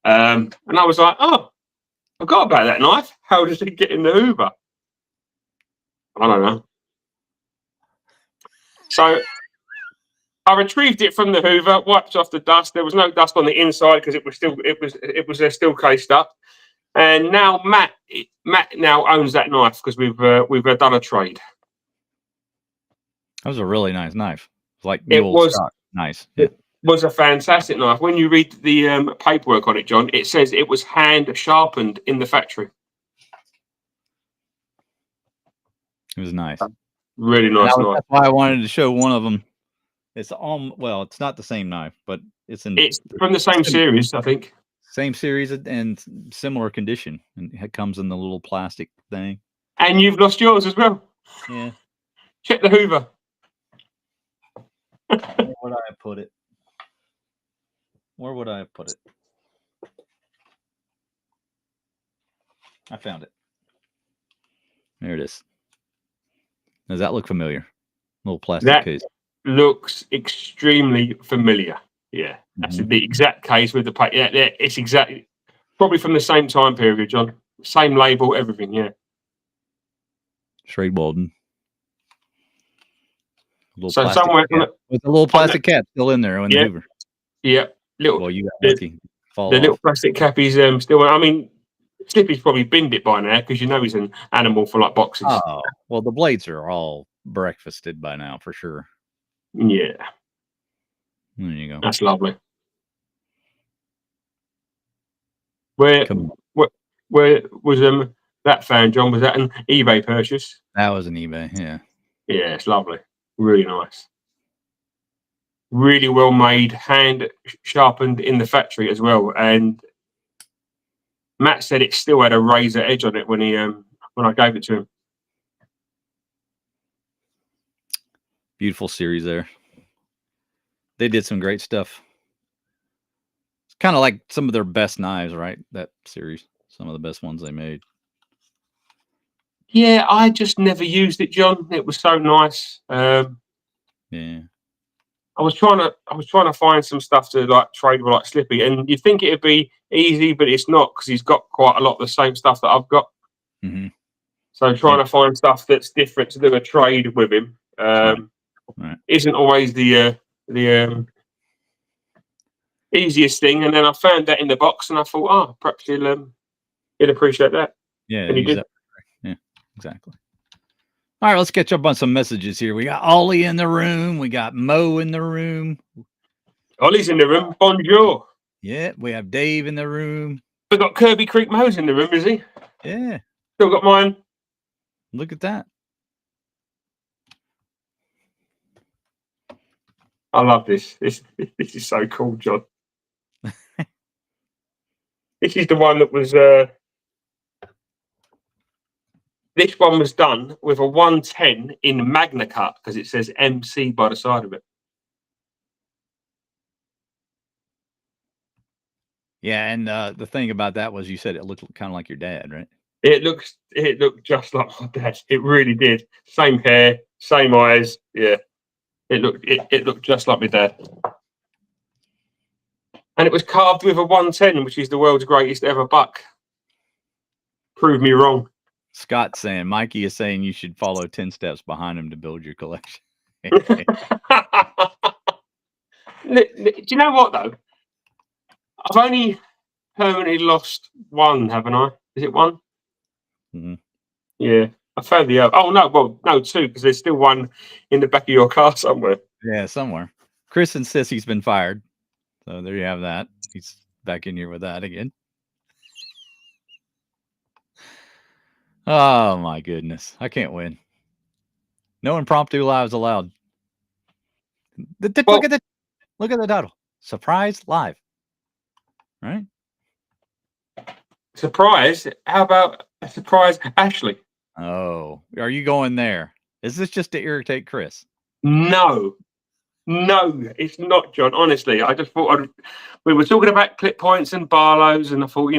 And I was like, oh, I forgot about that knife. How did it get in the Hoover? I don't know. So I retrieved it from the Hoover, wiped off the dust. There was no dust on the inside because it was still cased up. And now Matt now owns that knife because we've done a trade. That was a really nice knife. Like It new old was stock. Nice. Yeah. It was a fantastic knife. When you read the paperwork on it, John, it says it was hand sharpened in the factory. It was nice. Really nice knife. That's why I wanted to show one of them. It's it's not the same knife, but it's from the same series, I think. Same series and similar condition, and it comes in the little plastic thing. And you've lost yours as well. Yeah. Check the Hoover. Where would I have put it? Where would I have put it? I found it. There it is. Does that look familiar? Little plastic case. Looks extremely familiar. Yeah, that's the exact case with the paper. Yeah, it's exactly probably from the same time period, John. Same label, everything. Yeah. Shrade Walden. So somewhere with the little plastic cap still in there in the Hoover. Yeah, little. Well, you got lucky. The little plastic cappy's still. I mean, Slippy's probably binned it by now because you know he's an animal for like boxes. Oh, well, the blades are all breakfasted by now for sure. Yeah. There you go. That's lovely. Where was that found, John? Was that an eBay purchase? That was an eBay, yeah. Yeah, it's lovely. Really nice. Really well made, hand sharpened in the factory as well. And Matt said it still had a razor edge on it when I gave it to him. Beautiful series there. They did some great stuff. It's kind of like some of their best knives, right? That series. Some of the best ones they made. Yeah, I just never used it, John. It was so nice. Yeah. I was trying to find some stuff to like trade with like Slippy, and you'd think it'd be easy, but it's not because he's got quite a lot of the same stuff that I've got. Mm-hmm. So trying to find stuff that's different to do a trade with him right. Isn't always the easiest thing. And then I found that in the box, and I thought, oh, perhaps he'll appreciate that. Yeah, and he did. Yeah, exactly. All right, let's catch up on some messages here. We got Ollie in the room. We got Mo in the room. Ollie's in the room. Bonjour. Yeah, we have Dave in the room. We've got Kirby Creek Mo's in the room, is he? Yeah. Still got mine. Look at that. I love this. This is so cool, John. This is the one that was... This one was done with a 110 in Magna Cut because it says MC by the side of it. Yeah, and the thing about that was you said it looked kind of like your dad, right? It looked just like my dad. It really did. Same hair, same eyes. Yeah, it looked just like my dad. And it was carved with a 110, which is the world's greatest ever buck. Prove me wrong. Scott's saying, Mikey is saying you should follow 10 steps behind him to build your collection. Do you know what, though? I've only permanently lost one, haven't I? Is it one? Mm-hmm. Yeah. I found the other. Oh, no. Well, no, two, because there's still one in the back of your car somewhere. Yeah, somewhere. Chris insists he's been fired. So there you have that. He's back in here with that again. Oh, my goodness. I can't win. No impromptu lives allowed. Look at the title. Surprise live. Right? Surprise? How about a surprise Ashley? Oh, are you going there? Is this just to irritate Chris? No, it's not, John. Honestly, I just thought we were talking about clip points and Barlows, and I thought,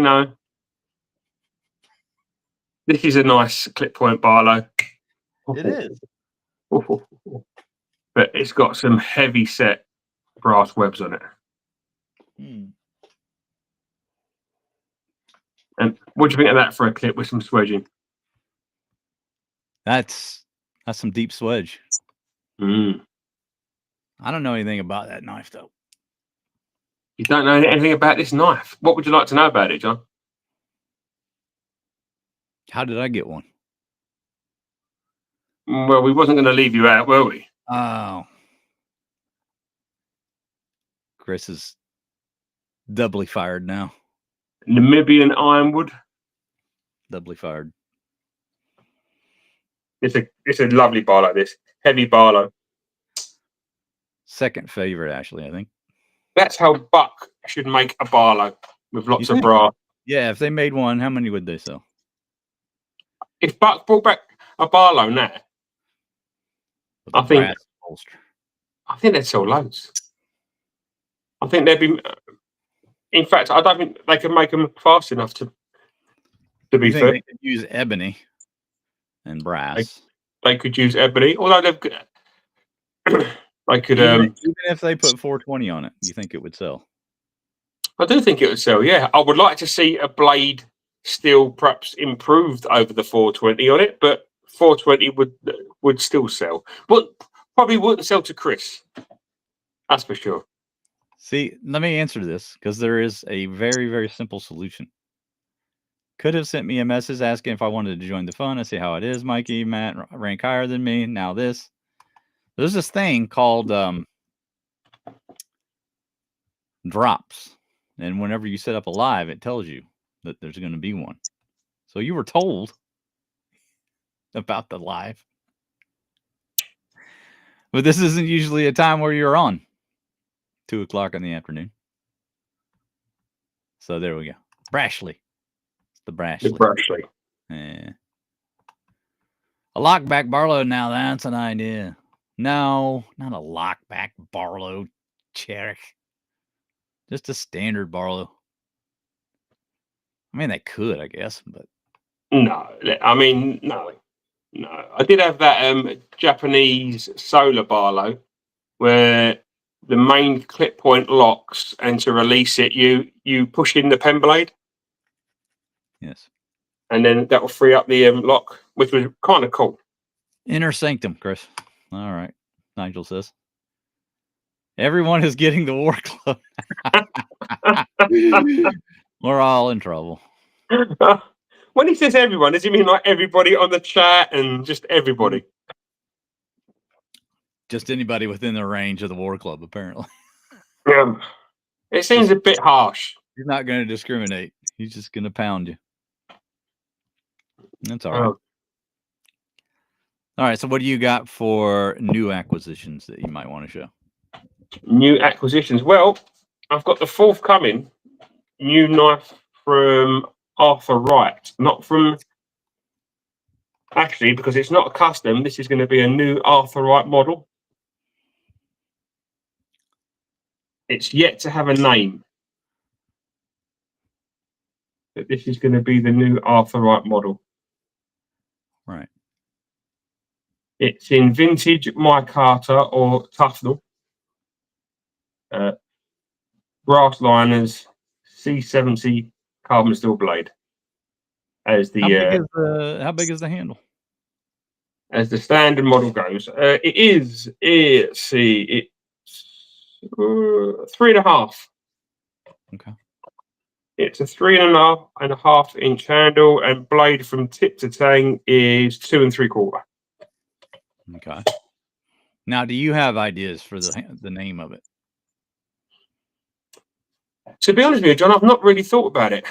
this is a nice clip point Barlow. It is. But it's got some heavy set brass webs on it. And what do you think of that for a clip with some swedging? That's some deep swedge. I don't know anything about that knife, though. You don't know anything about this knife? What would you like to know about it, John? How did I get one? Well, we wasn't going to leave you out, were we? Oh. Chris is doubly fired now. Namibian ironwood. Doubly fired. It's a lovely Barlow, this. Heavy Barlow. Second favorite, Ashley, I think. That's how Buck should make a Barlow, with lots of brass. Yeah, if they made one, how many would they sell? If Buck brought back a Barlow now, I think they'd sell loads. I think they'd be. In fact, I don't think they can make them fast enough to be fair. They could use ebony and brass. They could use ebony, although they could. Even if they put 420 on it, you think it would sell? I do think it would sell. Yeah, I would like to see a blade still perhaps improved over the 420 on it, but 420 would still sell. But probably wouldn't sell to Chris. That's for sure. See, let me answer this, because there is a very, very simple solution. Could have sent me a message asking if I wanted to join the fun. I see how it is, Mikey. Matt rank higher than me. Now this. There's this thing called drops. And whenever you set up a live, it tells you that there's going to be one. So you were told about the live. But this isn't usually a time where you're on. 2 o'clock in the afternoon. So there we go. Brashley. It's the Brashley. Yeah. A lockback Barlow now, that's an idea. No, not a lockback Barlow Cherrick. Just a standard Barlow. I mean, they could, I guess, but no. I mean, no. I did have that Japanese solar Barlow where the main clip point locks, and to release it, you push in the pen blade. Yes. And then that will free up the lock, which was kind of cool. Inner sanctum, Chris. All right. Nigel says. Everyone is getting the War Club. We're all in trouble. When he says everyone, does he mean like everybody on the chat and just everybody? Just anybody within the range of the War Club, apparently. It seems a bit harsh. He's not going to discriminate. He's just going to pound you. That's all right. All right, so what do you got for new acquisitions that you might want to show? New acquisitions. Well, I've got the forthcoming new knife from Arthur Wright. Not from Ashley, because it's not a custom. This is going to be a new Arthur Wright model. It's yet to have a name. But this is going to be the new Arthur Wright model. Right. It's in vintage micarta or Tufnell. Brass liners, C70 carbon steel blade. As the how big is the handle? As the standard model goes, it is. Let's see, it's 3.5. Okay. It's a 3.5 inch handle, and blade from tip to tang is 2 3/4. Okay. Now, do you have ideas for the name of it? To be honest with you, John, I've not really thought about it.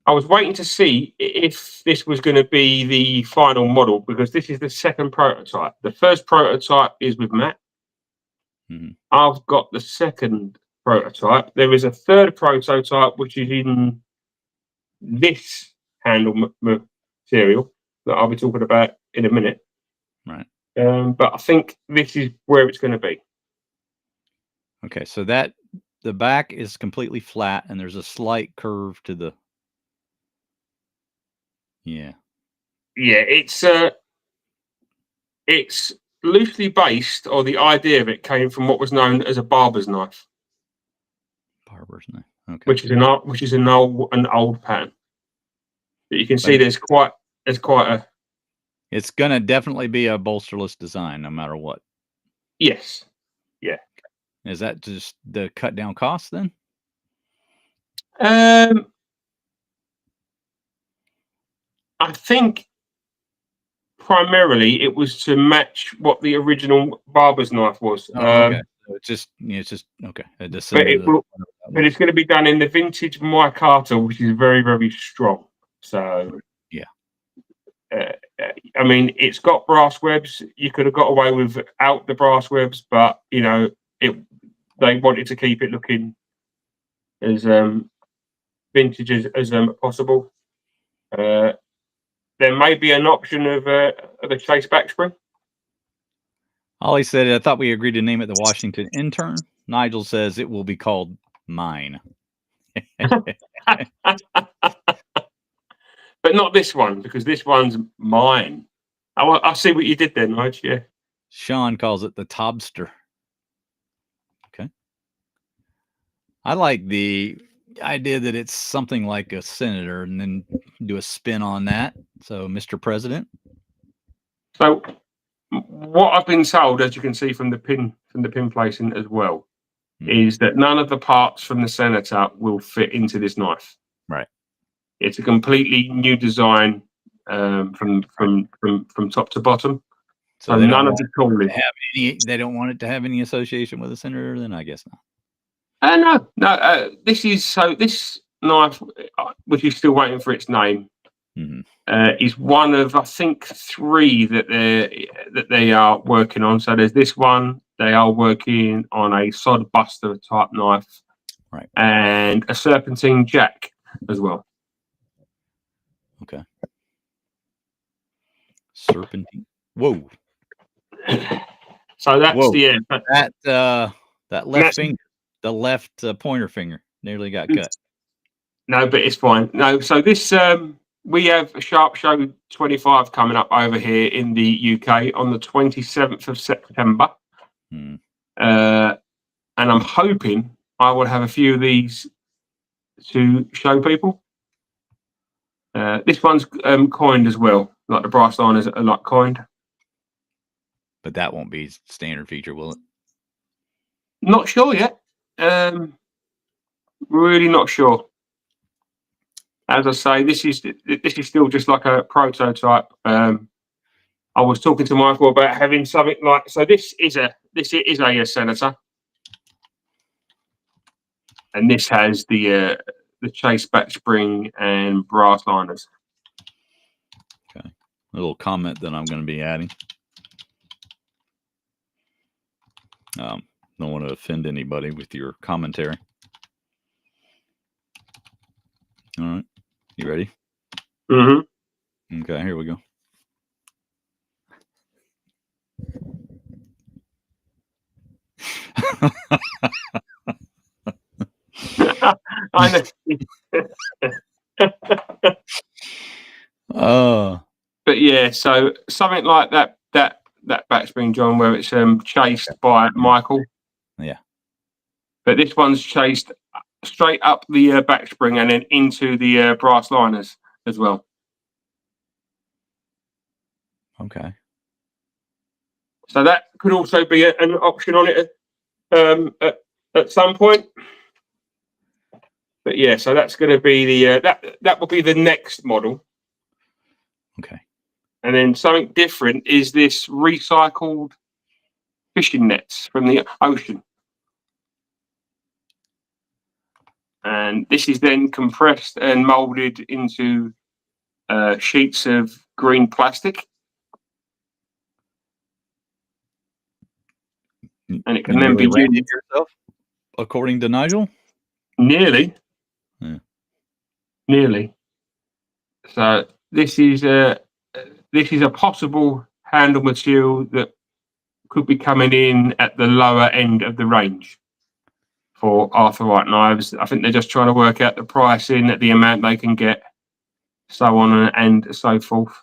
I was waiting to see if this was going to be the final model, because this is the second prototype. The first prototype is with Matt. Mhm. I've got the second prototype. There is a third prototype which is in this handle material that I'll be talking about in a minute. Right. But I think this is where it's going to be. Okay, so the back is completely flat, and there's a slight curve to the. Yeah. Yeah, it's loosely based, or the idea of it came from what was known as a barber's knife. Barber's knife. Okay. Which is an old pattern. But you can see there's quite a. It's gonna definitely be a bolsterless design, no matter what. Yes. Yeah. Is that just the cut down cost then? I think primarily it was to match what the original barber's knife was. Okay. So it's just okay. But it's going to be done in the vintage micarta, which is very, very strong. So yeah. I mean, it's got brass webs. You could have got away without the brass webs, but they wanted to keep it looking as vintage as possible. There may be an option of a chase back spring. Ollie said, I thought we agreed to name it the Washington Intern. Nigel says it will be called Mine. But not this one, because this one's mine. I see what you did there, Nigel. Yeah. Sean calls it the Tobster. Okay. I like the idea that it's something like a senator, and then do a spin on that. So, Mr. President. So, what I've been told, as you can see from the pin placing as well, is that none of the parts from the senator will fit into this knife. Right. It's a completely new design from top to bottom. So none of the tooling. They don't want it to have any association with a senator. Then I guess not. No. This knife, which is still waiting for its name, is one of, I think, 3 that they are working on. So there's this one. They are working on a sod buster type knife, right, and a serpentine jack as well. Okay. Serpentine. Whoa. So that's that left finger, the left pointer finger, nearly got cut. No, but it's fine. No, so this we have a Sharp Show 25 coming up over here in the UK on the 27th of September, and I'm hoping I will have a few of these to show people. This one's coined as well, like the brass liners are like coined. But that won't be standard feature, will it? Not sure yet. Really not sure. As I say, this is still just like a prototype. I was talking to Michael about having something like, so this is a senator, and this has the chase back spring and brass liners. Okay, a little comment that I'm going to be adding. Don't want to offend anybody with your commentary. All right, you ready? Mm-hmm. Okay, here we go. I know. But yeah, so something like that back spring, John, where it's chased by Michael. Yeah. But this one's chased straight up the back spring and then into the brass liners as well. Okay. So that could also be an option on it at some point. But yeah, so that's going to be the that will be the next model. Okay. And then something different is this recycled fishing nets from the ocean. And this is then compressed and molded into sheets of green plastic. And it can then be used yourself, according to Nigel. Nearly. Yeah. Nearly. So this is a possible handle material that could be coming in at the lower end of the range for Arthurite knives. I think they're just trying to work out the pricing, the amount they can get, so on and so forth.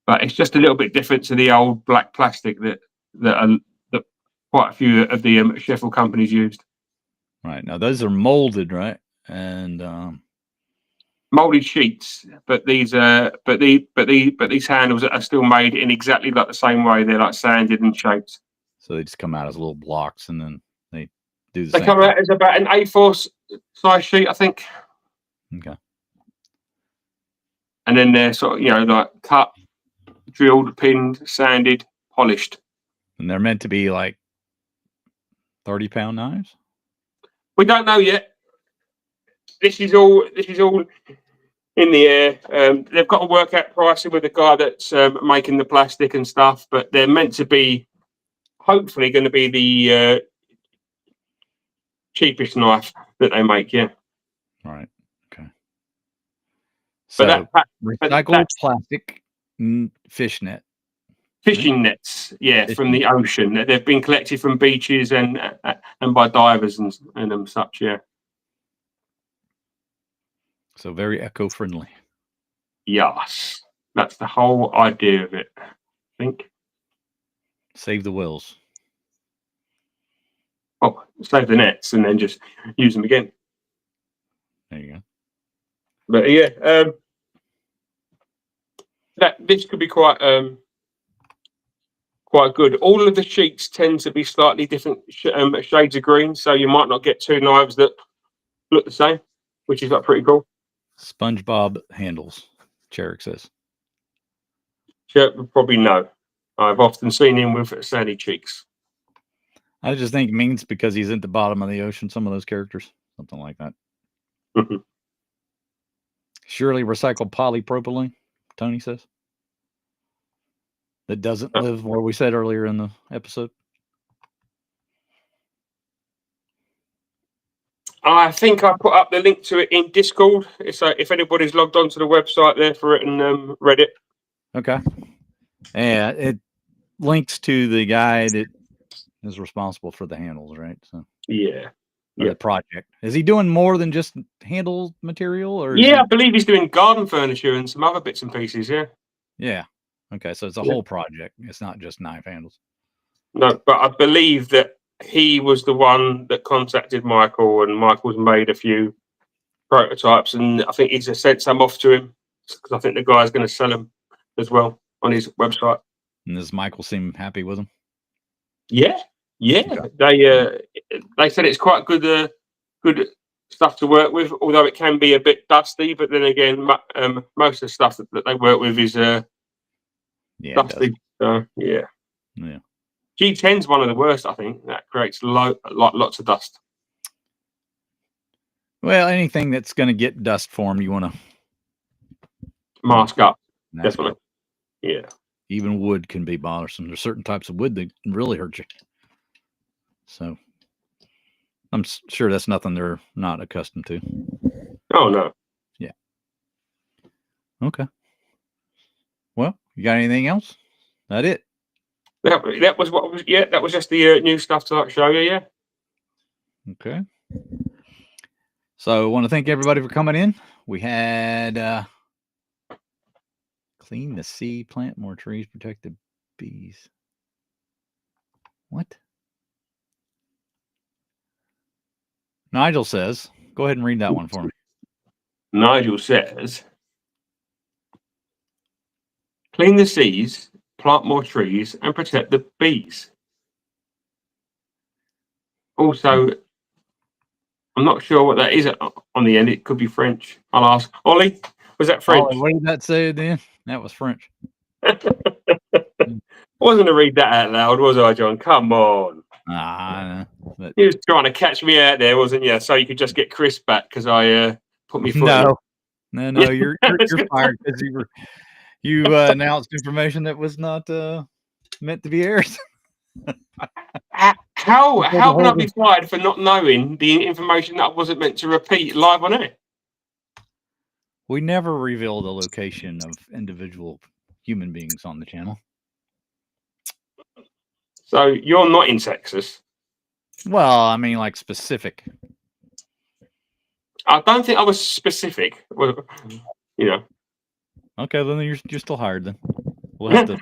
But it's just a little bit different to the old black plastic that quite a few of the Sheffield companies used. Right. Now those are molded, right? And molded sheets, but these handles are still made in exactly like the same way. They're like sanded and shaped. So they just come out as little blocks, and then they do the They same come thing. out as about an A4 size sheet, I think. Okay. And then they're sort of, like cut, drilled, pinned, sanded, polished. And they're meant to be like 30-pound knives? We don't know yet. This is all in the air. They've got to work out pricing with the guy that's making the plastic and stuff, but they're meant to be, hopefully, going to be the cheapest knife that they make. Yeah. All right. Okay. So recycled plastic fishnet. Fishing nets, from the ocean. They've been collected from beaches and by divers and such, yeah. So very eco-friendly. Yes, that's the whole idea of it, I think. Save the whales. Oh, save the nets and then just use them again. There you go. But yeah, this could be quite good. All of the sheets tend to be slightly different shades of green, so you might not get two knives that look the same, which is like pretty cool. SpongeBob handles, Cherrick says. Cherrick would probably know. I've often seen him with sandy cheeks. I just think it means because he's at the bottom of the ocean, some of those characters, something like that. Surely recycled polypropylene, Tony says. That doesn't live where we said earlier in the episode. I think I put up the link to it in Discord. So if anybody's logged onto the website there for it and read it. Okay. Yeah, it links to the guy that is responsible for the handles, right? So yeah. The project. Is he doing more than just handle material, or? I believe he's doing garden furniture and some other bits and pieces. Yeah. Yeah. Okay, so it's a whole project. It's not just knife handles. No, but I believe that he was the one that contacted Michael, and Michael's made a few prototypes, and I think he's just sent some off to him because I think the guy's going to sell them as well on his website. And does Michael seem happy with them? Yeah. They said it's quite good stuff to work with, although it can be a bit dusty. But then again, most of the stuff that they work with is dusty. So yeah. G10's one of the worst, I think. That creates lots of dust. Well, anything that's going to get dust formed, you want to mask up. Definitely. Yeah. Even wood can be bothersome. There's certain types of wood that can really hurt you. So I'm sure that's nothing they're not accustomed to. Oh, no. Yeah. Okay. Well, you got anything else? That it? That was what was. Yeah, that was just the new stuff to show you. Yeah. Okay. So I want to thank everybody for coming in. We had Clean the sea, plant more trees, protect the bees. What? Nigel says, go ahead and read that one for me. Nigel says, clean the seas, plant more trees, and protect the bees. Also, I'm not sure what that is on the end. It could be French. I'll ask. Ollie, was that French? Ollie, what did that say then? That was French. I wasn't to read that out loud, was I, John? Come on. But you was trying to catch me out there, wasn't you? So you could just get Chris back because I put me foot in. No, you're fired because you announced information that was not meant to be aired. How can I be fired for not knowing the information that I wasn't meant to repeat live on air? We never reveal the location of individual human beings on the channel. So you're not in Texas? Well, I mean, like specific. I don't think I was specific. Well, you know. Okay, then you're still hired. Then we'll have to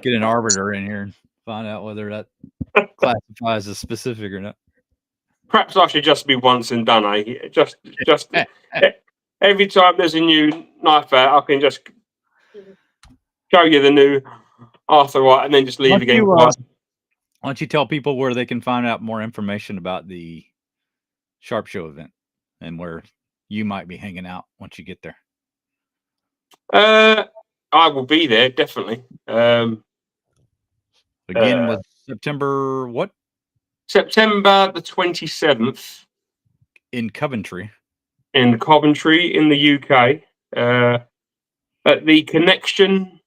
get an arbiter in here and find out whether that classifies as specific or not. Perhaps I should just be once and done. Just every time there's a new knife out, I can just show you the new Arthur White and then just leave again. Why don't you tell people where they can find out more information about the Sharp Show event and where you might be hanging out once you get there? I will be there, definitely. Again, was September what? September the 27th. In Coventry. In Coventry, in the UK. At the Connection,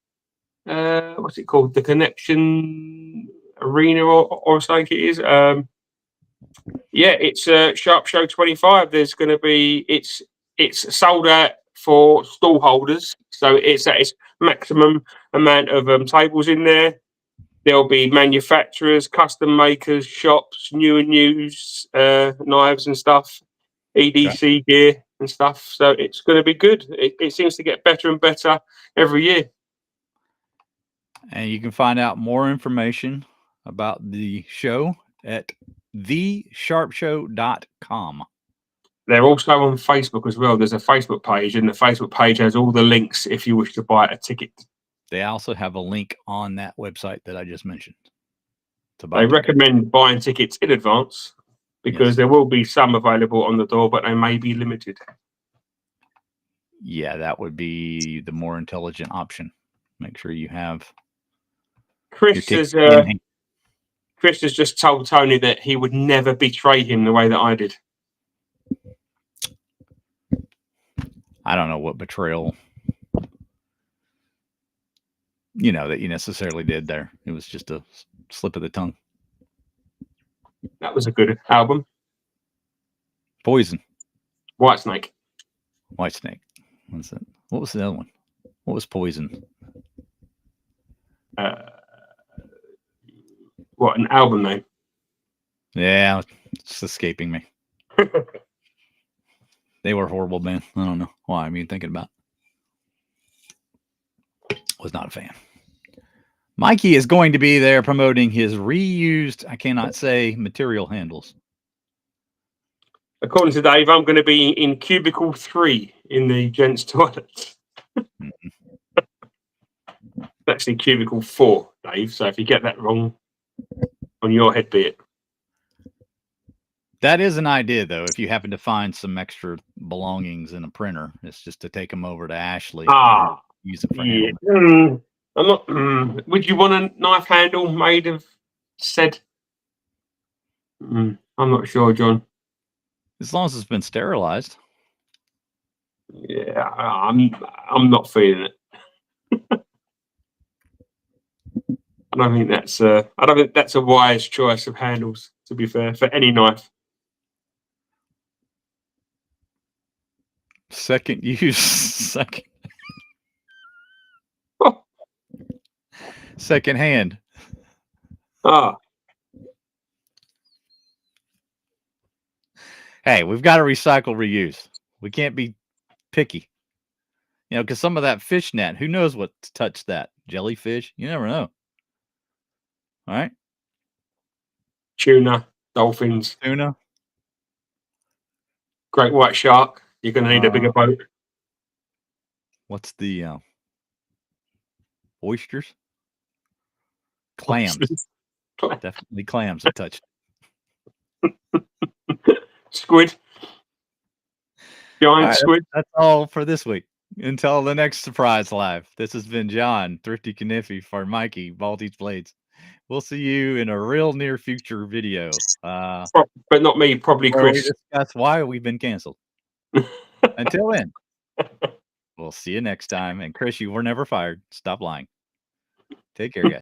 what's it called? The Connection Arena or something it is. Yeah, it's Sharp Show 25. There's going to be, it's sold out for stall holders. So it's at its maximum amount of tables in there. There'll be manufacturers, custom makers, shops, new and used knives and stuff, EDC gear and stuff. So it's going to be good. It seems to get better and better every year. And you can find out more information about the show at thesharpshow.com. They're also on Facebook as well. There's a Facebook page, and the Facebook page has all the links if you wish to buy a ticket. They also have a link on that website that I just mentioned. They recommend buying tickets in advance because there will be some available on the door, but they may be limited. Yeah, that would be the more intelligent option. Make sure you have. Chris has just told Tony that he would never betray him the way that I did. I don't know what betrayal, that you necessarily did there. It was just a slip of the tongue. That was a good album. Poison. Whitesnake. Whitesnake. What's that? What was the other one? What was Poison? What, an album name? Yeah, it's escaping me. They were a horrible band. I don't know why. Thinking about it. Was not a fan. Mikey is going to be there promoting his reused, I cannot say, material handles. According to Dave, I'm going to be in cubicle 3 in the gents' toilet. Actually, cubicle 4, Dave. So if you get that wrong, on your head be it. That is an idea, though. If you happen to find some extra belongings in a printer, it's just to take them over to Ashley. Use it for handling. I'm not. Would you want a knife handle made of said? I'm not sure, John. As long as it's been sterilized. Yeah, I'm not feeling it. I don't think that's a wise choice of handles, to be fair, for any knife. Second use, second hand. Hey, we've got to recycle, reuse. We can't be picky. You know, because some of that fish net, who knows what touched that? Jellyfish? You never know. All right. Tuna, dolphins, Tuna. great white shark. You're going to need a bigger boat. What's the oysters? Clams. Definitely clams that touched. Squid. Giant squid. That's all for this week. Until the next surprise live. This has been John, Thrifty Kaniffy for Mikey, Baldy's Blades. We'll see you in a real near future video. But not me, probably where Chris. we discuss why we've been canceled. Until then, we'll see you next time. And Chris, you were never fired. Stop lying. Take care, guys.